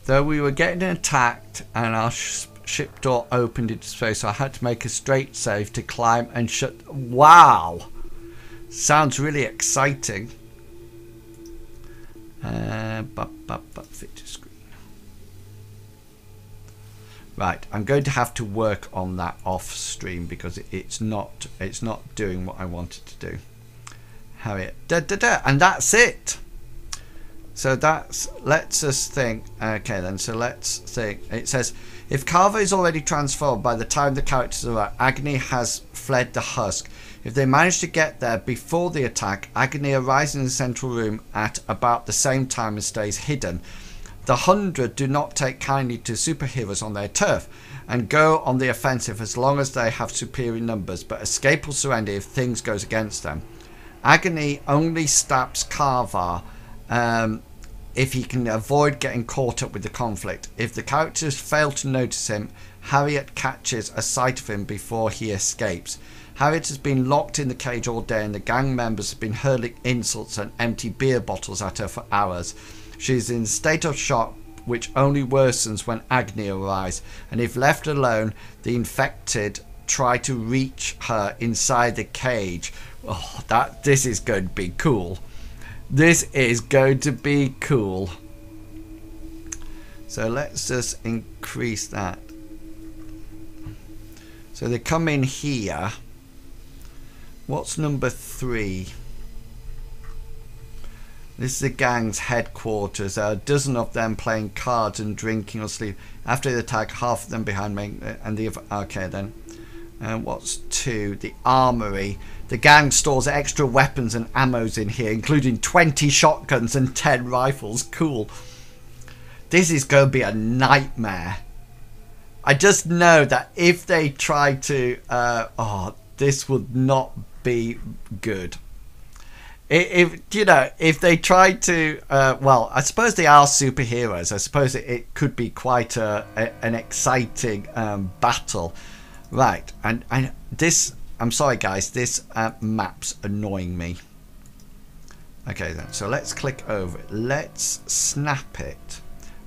Speaker 1: Though we were getting attacked and our ship door opened into space, so I had to make a straight save to climb and shut. Wow! Sounds really exciting. Fit to screen. Right, I'm going to have to work on that off stream because it's not doing what I wanted to do. Harriet, and that's it. So that's, let's just think. Okay then, so let's think. It says if Carver is already transformed by the time the characters arrive, Agony has fled the husk. If they manage to get there before the attack, Agony arrives in the central room at about the same time and stays hidden. The 100 do not take kindly to superheroes on their turf and go on the offensive as long as they have superior numbers, but escape or surrender if things goes against them. Agony only stabs Carver if he can avoid getting caught up with the conflict. If the characters fail to notice him, Harriet catches a sight of him before he escapes. Harriet has been locked in the cage all day and the gang members have been hurling insults and empty beer bottles at her for hours. She is in a state of shock which only worsens when Agony arrives, and if left alone, the infected try to reach her inside the cage. Oh, this is going to be cool. This is going to be cool. So let's just increase that. So they come in here. What's number 3? This is the gang's headquarters. There are a dozen of them playing cards and drinking or sleep. After the attack, half of them behind me and the other. Okay then. And what's 2? The armory. The gang stores extra weapons and ammos in here, including 20 shotguns and 10 rifles. Cool. This is going to be a nightmare. I just know that if they try to... this would not be good. If they try to... well, I suppose they are superheroes. I suppose it could be quite an exciting battle. Right, and this... I'm sorry guys, this map's annoying me. Okay then, so let's click over it. Let's snap it.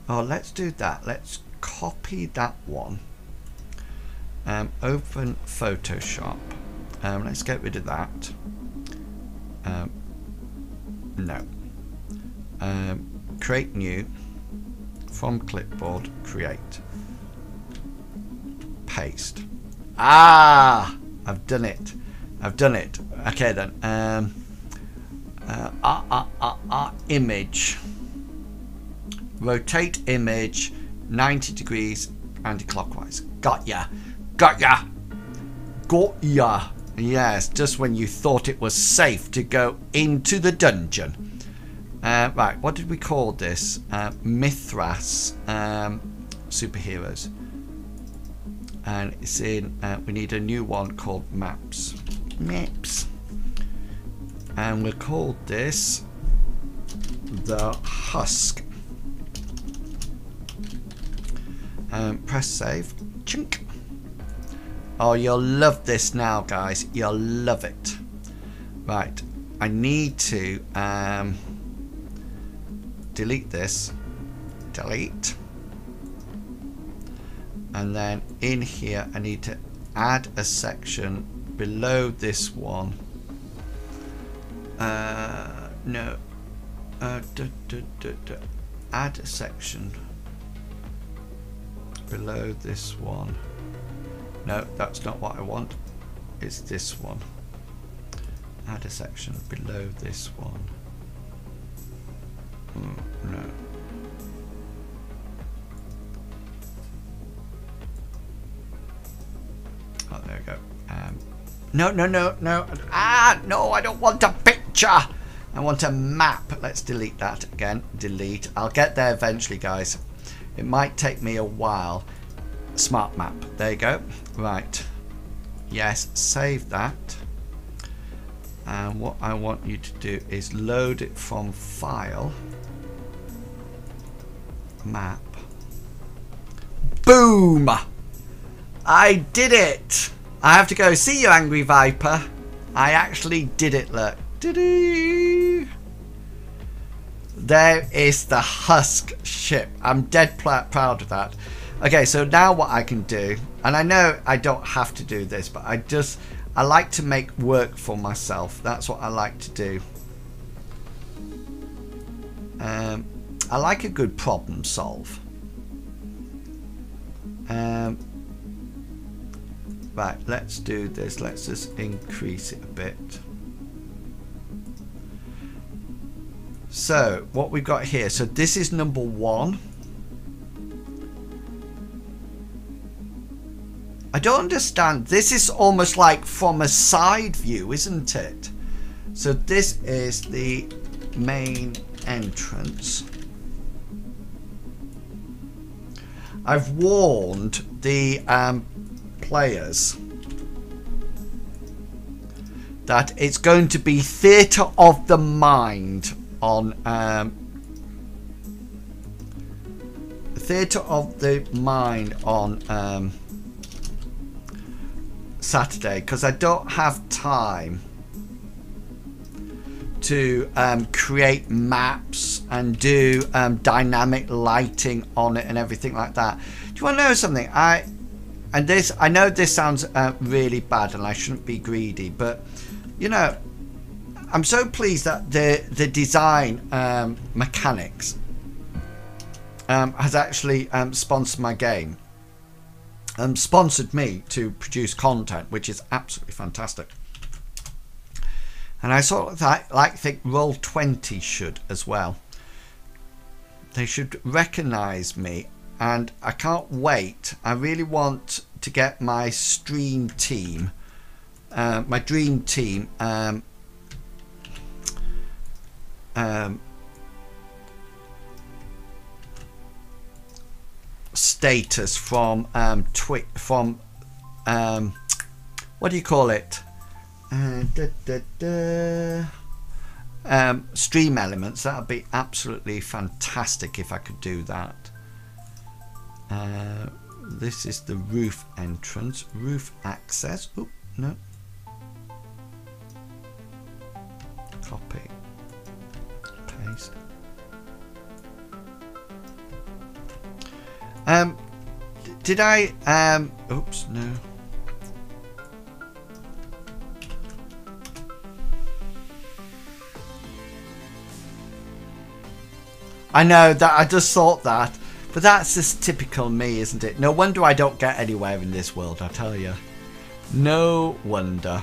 Speaker 1: Oh, let's do that. Let's copy that one. Open Photoshop. Let's get rid of that. No. Create new. From clipboard, create. Paste. Ah! I've done it. I've done it. Okay then. Image. Rotate image 90 degrees anti-clockwise. Got ya. Got ya. Got ya. Yes, just when you thought it was safe to go into the dungeon. Right, what did we call this? Mythras superheroes. And it's in, we need a new one called maps. Maps. And we'll call this the Husk. Press save. Chink. Oh, you'll love this now, guys. You'll love it. Right, I need to delete this. Delete. And then in here I need to add a section below this one. No. Add a section below this one. No, that's not what I want. It's this one. Add a section below this one. No. Oh, there we go. No. No, I don't want a picture. I want a map. Let's delete that again. Delete. I'll get there eventually, guys. It might take me a while. Smart map. There you go. Right. Yes, save that. And what I want you to do is load it from file. Map. Boom! I did it! I have to go. See you, Angry Viper. I actually did it, look. Doo-doo. There is the Husk ship. I'm dead proud of that. Okay, so now what I can do, and I know I don't have to do this, but I like to make work for myself. That's what I like to do. I like a good problem solve. Right, let's do this. Let's just increase it a bit. So what we've got here, so this is number 1. I don't understand. This is almost like from a side view, isn't it? So this is the main entrance. I've warned the players that it's going to be theatre of the mind on Saturday, because I don't have time to create maps and do dynamic lighting on it and everything like that. Do you want to know something? I know this sounds really bad and I shouldn't be greedy, but you know, I'm so pleased that the design mechanics has actually sponsored my game. Sponsored me to produce content, which is absolutely fantastic. And I sort of think Roll20 should as well. They should recognise me, and I can't wait. I really want to get my stream team, my dream team, status from what do you call it? Stream elements. That would be absolutely fantastic if I could do that. This is the roof entrance, roof access. Oh no, copy. Paste. Did I oops, no. I know that, I just thought that, but that's just typical me, isn't it? No wonder I don't get anywhere in this world, I tell you. No wonder.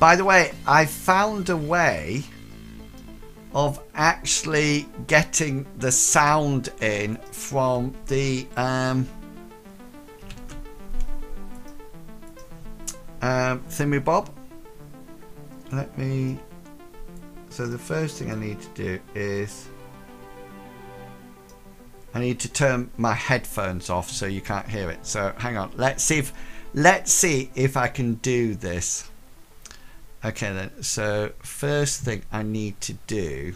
Speaker 1: By the way, I found a way of actually getting the sound in from the thingamabob. Let me, so the first thing I need to do is I need to turn my headphones off so you can't hear it. So hang on, let's see if I can do this. Okay then, so first thing I need to do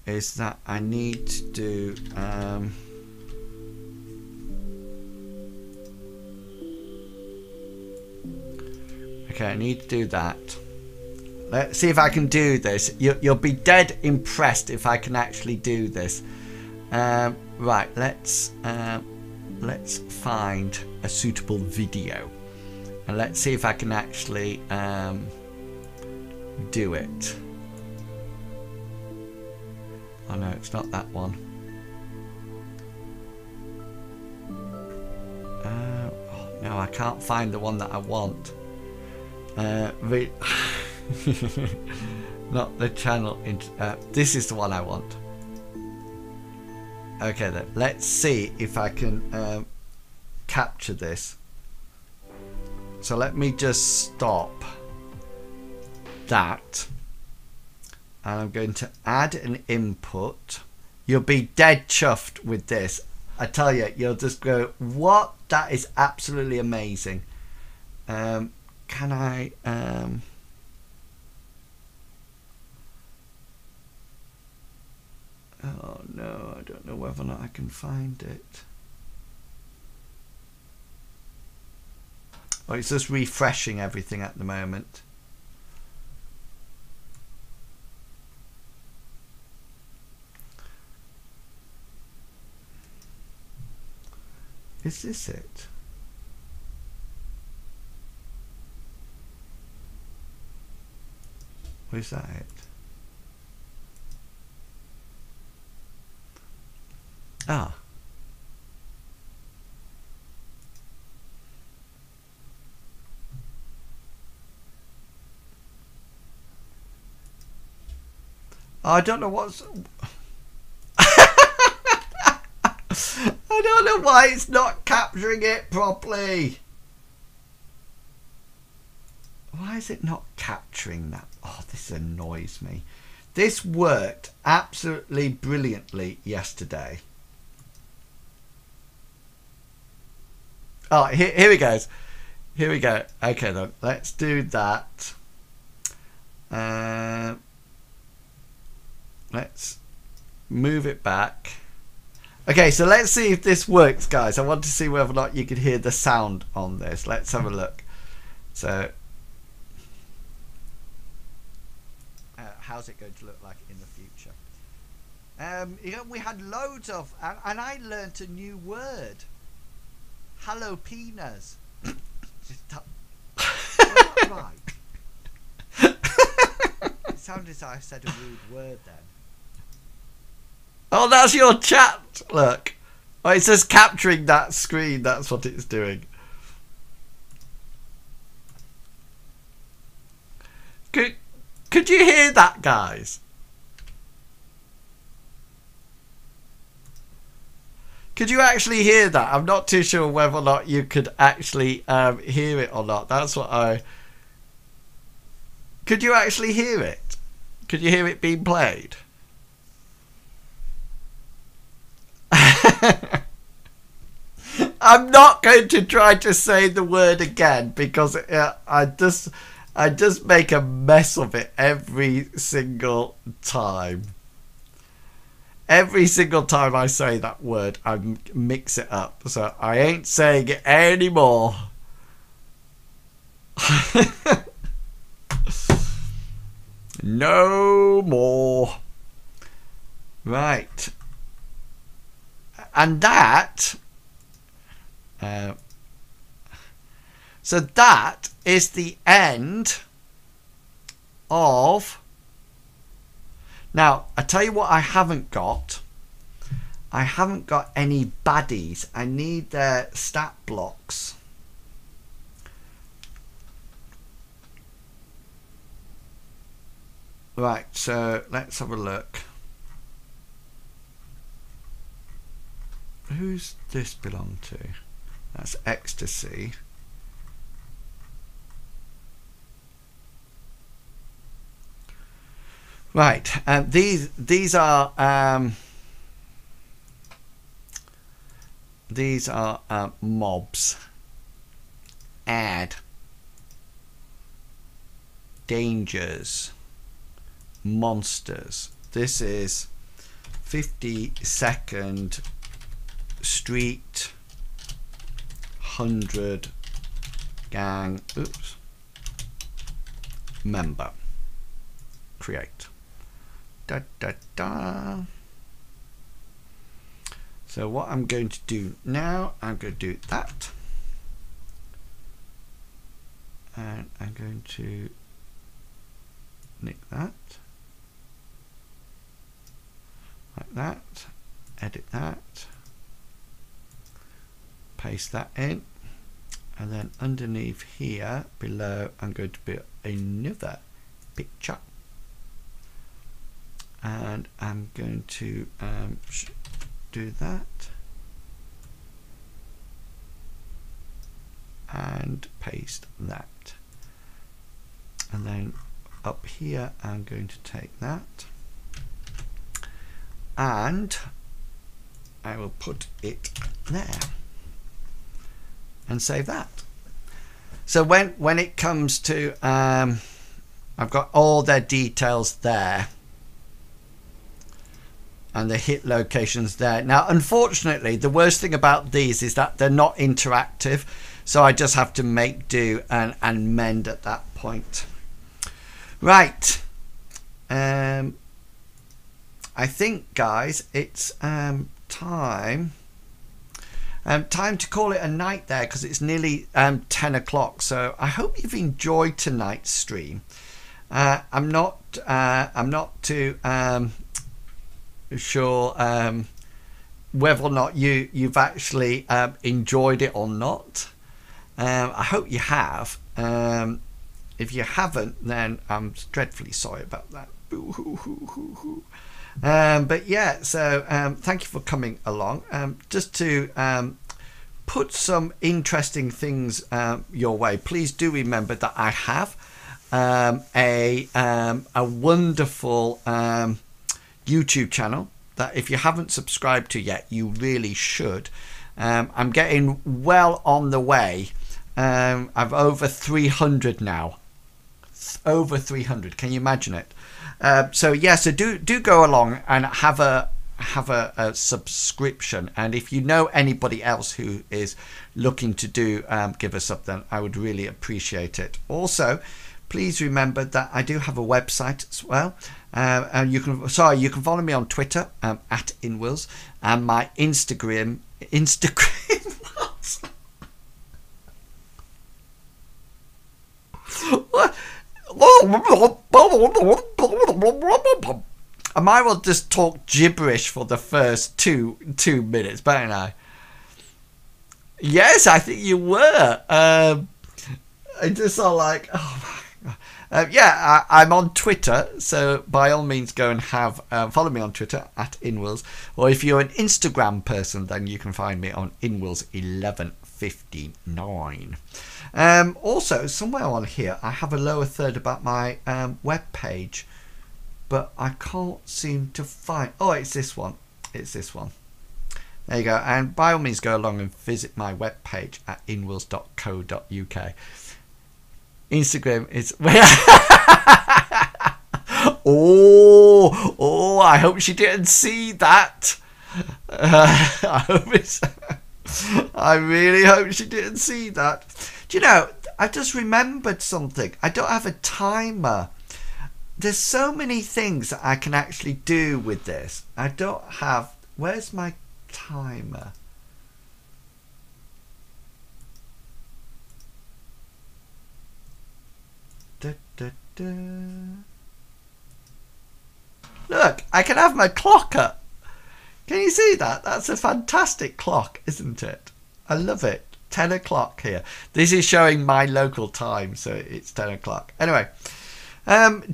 Speaker 1: is that I need to do okay, I need to do that. Let's see if I can do this. You'll be dead impressed if I can actually do this. Right, let's find a suitable video. And let's see if I can actually do it. Oh no, it's not that one. Oh no, I can't find the one that I want. Not the channel. This is the one I want. Okay then, let's see if I can capture this. So let me just stop that, and I'm going to add an input. You'll be dead chuffed with this. I tell you, you'll just go, what? That is absolutely amazing. Can I oh no, I don't know whether or not I can find it. Oh, it's just refreshing everything at the moment. Is this it? Or is that it? Ah. I don't know what's... I don't know why it's not capturing it properly. Why is it not capturing that? Oh, this annoys me. This worked absolutely brilliantly yesterday. Oh, here it goes. Here we go. Okay, then let's do that. Let's move it back. Okay, so let's see if this works, guys. I want to see whether or not you can hear the sound on this. Let's have a look. So, how's it going to look like in the future? You know, we had loads of, and I learnt a new word. Jalapenos. Is that right? It sounded as though I said a rude word then. Oh, that's your chat. Look. Oh, it's just capturing that screen. That's what it's doing. Could you hear that, guys? Could you actually hear that? I'm not too sure whether or not you could actually hear it or not. That's what I... Could you actually hear it? Could you hear it being played? I'm not going to try to say the word again because I just make a mess of it every single time. Every single time I say that word, I mix it up. So I ain't saying it anymore. No more. Right. And that... so that is the end of... Now, I tell you what I haven't got. I haven't got any baddies. I need their stat blocks. Right, so let's have a look. Who's this belong to? That's ecstasy. Right, these are mobs. Add. Dangers. Monsters. This is 52nd Street 100 gang. Oops. Member. Create. Da da da. So what I'm going to do now, I'm going to do that, and I'm going to nick that like that, edit that, paste that in, and then underneath here below I'm going to put another picture, and I'm going to do that and paste that, and then up here I'm going to take that and I will put it there and save that. So when it comes to I've got all their details there and the hit locations there. Now unfortunately the worst thing about these is that they're not interactive, so I just have to make do and mend at that point. Right, I think guys it's time to call it a night there, because it's nearly 10 o'clock. So I hope you've enjoyed tonight's stream. I'm not too sure whether or not you've actually enjoyed it or not. I hope you have. If you haven't, then I'm dreadfully sorry about that. But yeah, so thank you for coming along. Just to put some interesting things your way, please do remember that I have a wonderful YouTube channel that if you haven't subscribed to yet, you really should. I'm getting well on the way. I've over 300 now. Over 300. Can you imagine it? So yeah, so do go along and have a subscription, and if you know anybody else who is looking to do give us something, I would really appreciate it. Also, please remember that I do have a website as well, and you can follow me on Twitter at inwils, and my Instagram what? I might well just talk gibberish for the first two minutes, better I? Yes, I think you were. I just saw like, oh my God. Yeah, I'm on Twitter, so by all means go and have follow me on Twitter at inwils, or if you're an Instagram person, then you can find me on inwils1159. Also, somewhere on here, I have a lower third about my web page, but I can't seem to find. Oh, it's this one. It's this one. There you go. And by all means, go along and visit my web page at inwils.co.uk. Instagram is. Oh! I hope she didn't see that. I hope it's. I really hope she didn't see that. Do you know, I just remembered something. I don't have a timer. There's so many things that I can actually do with this. I don't have... Where's my timer? Da, da, da. Look, I can have my clock up. Can you see that? That's a fantastic clock, isn't it? I love it. 10 o'clock here. This is showing my local time, so it's 10 o'clock. Anyway,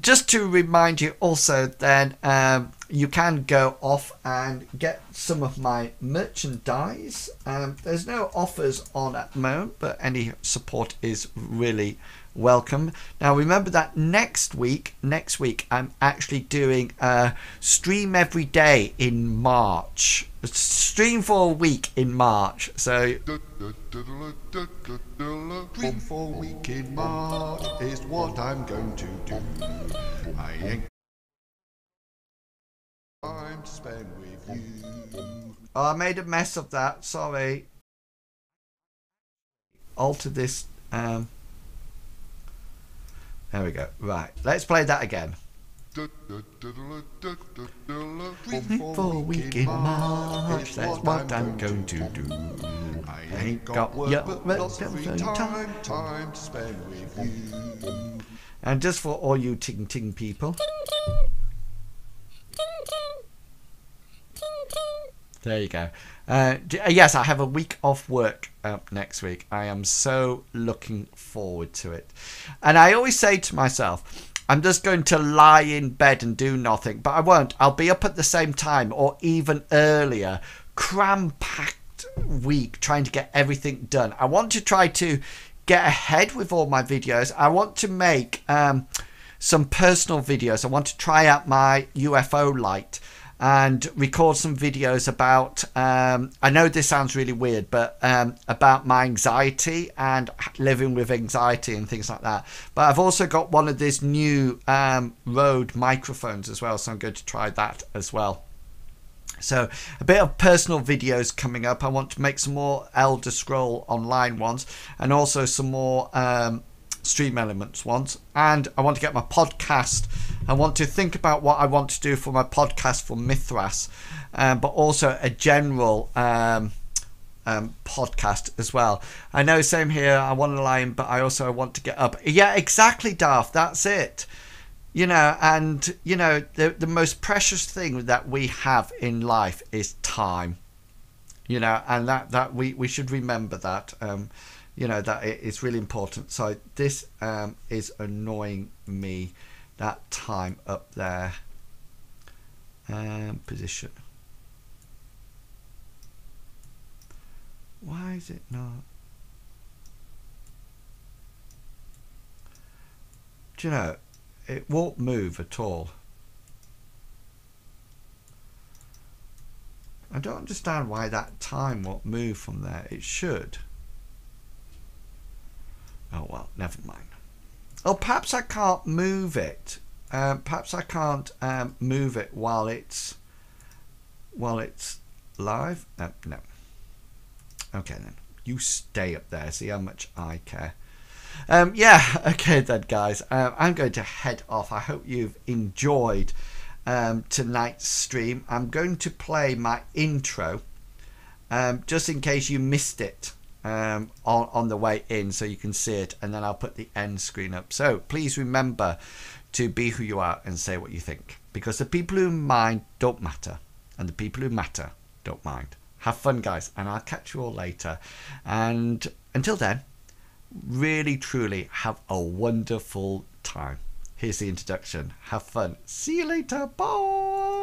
Speaker 1: just to remind you also then, you can go off and get some of my merchandise. There's no offers on at the moment, but any support is really welcome. Now remember that next week I'm actually doing a stream every day in March. Stream for a week in March. So
Speaker 3: Stream for a week in March is what I'm going to do. I ain't time to spend with you.
Speaker 1: oh, I made a mess of that, sorry. Alter this. There we go. Right, let's play that again. For a week in March, that's what I'm going to do.
Speaker 3: I ain't got work, but lots of free time to spend with you.
Speaker 1: And just for all you ting ting people. There you go. Yes, I have a week off work next week. I am so looking forward to it. And I always say to myself, I'm just going to lie in bed and do nothing. But I won't. I'll be up at the same time or even earlier. Cram-packed week trying to get everything done. I want to try to get ahead with all my videos. I want to make some personal videos. I want to try out my UFO light and record some videos about, I know this sounds really weird, but about my anxiety and living with anxiety and things like that. But I've also got one of these new Rode microphones as well, so I'm going to try that as well. So a bit of personal videos coming up. I want to make some more Elder Scroll Online ones and also some more Stream Elements ones, and I want to get my podcast. I want to think about what I want to do for my podcast for Mythras, but also a general podcast as well. I know, same here, I want to lie in, but I also want to get up. Yeah, exactly, Darth, that's it. You know, and you know, the most precious thing that we have in life is time. You know, and that we should remember that. You know, that it is really important. So this is annoying me, that time up there. Position. Why is it not? Do you know, it won't move at all. I don't understand why that time won't move from there. It should. Oh well, never mind. Oh, perhaps I can't move it. Perhaps I can't move it while it's live. No. Okay then. You stay up there. See how much I care. Yeah. Okay then, guys. I'm going to head off. I hope you've enjoyed tonight's stream. I'm going to play my intro, just in case you missed it. On the way in, so you can see it, and then I'll put the end screen up. So please remember to be who you are and say what you think, because the people who mind don't matter, and the people who matter don't mind. Have fun, guys, and I'll catch you all later. And until then, really truly have a wonderful time. Here's the introduction. Have fun. See you later. Bye.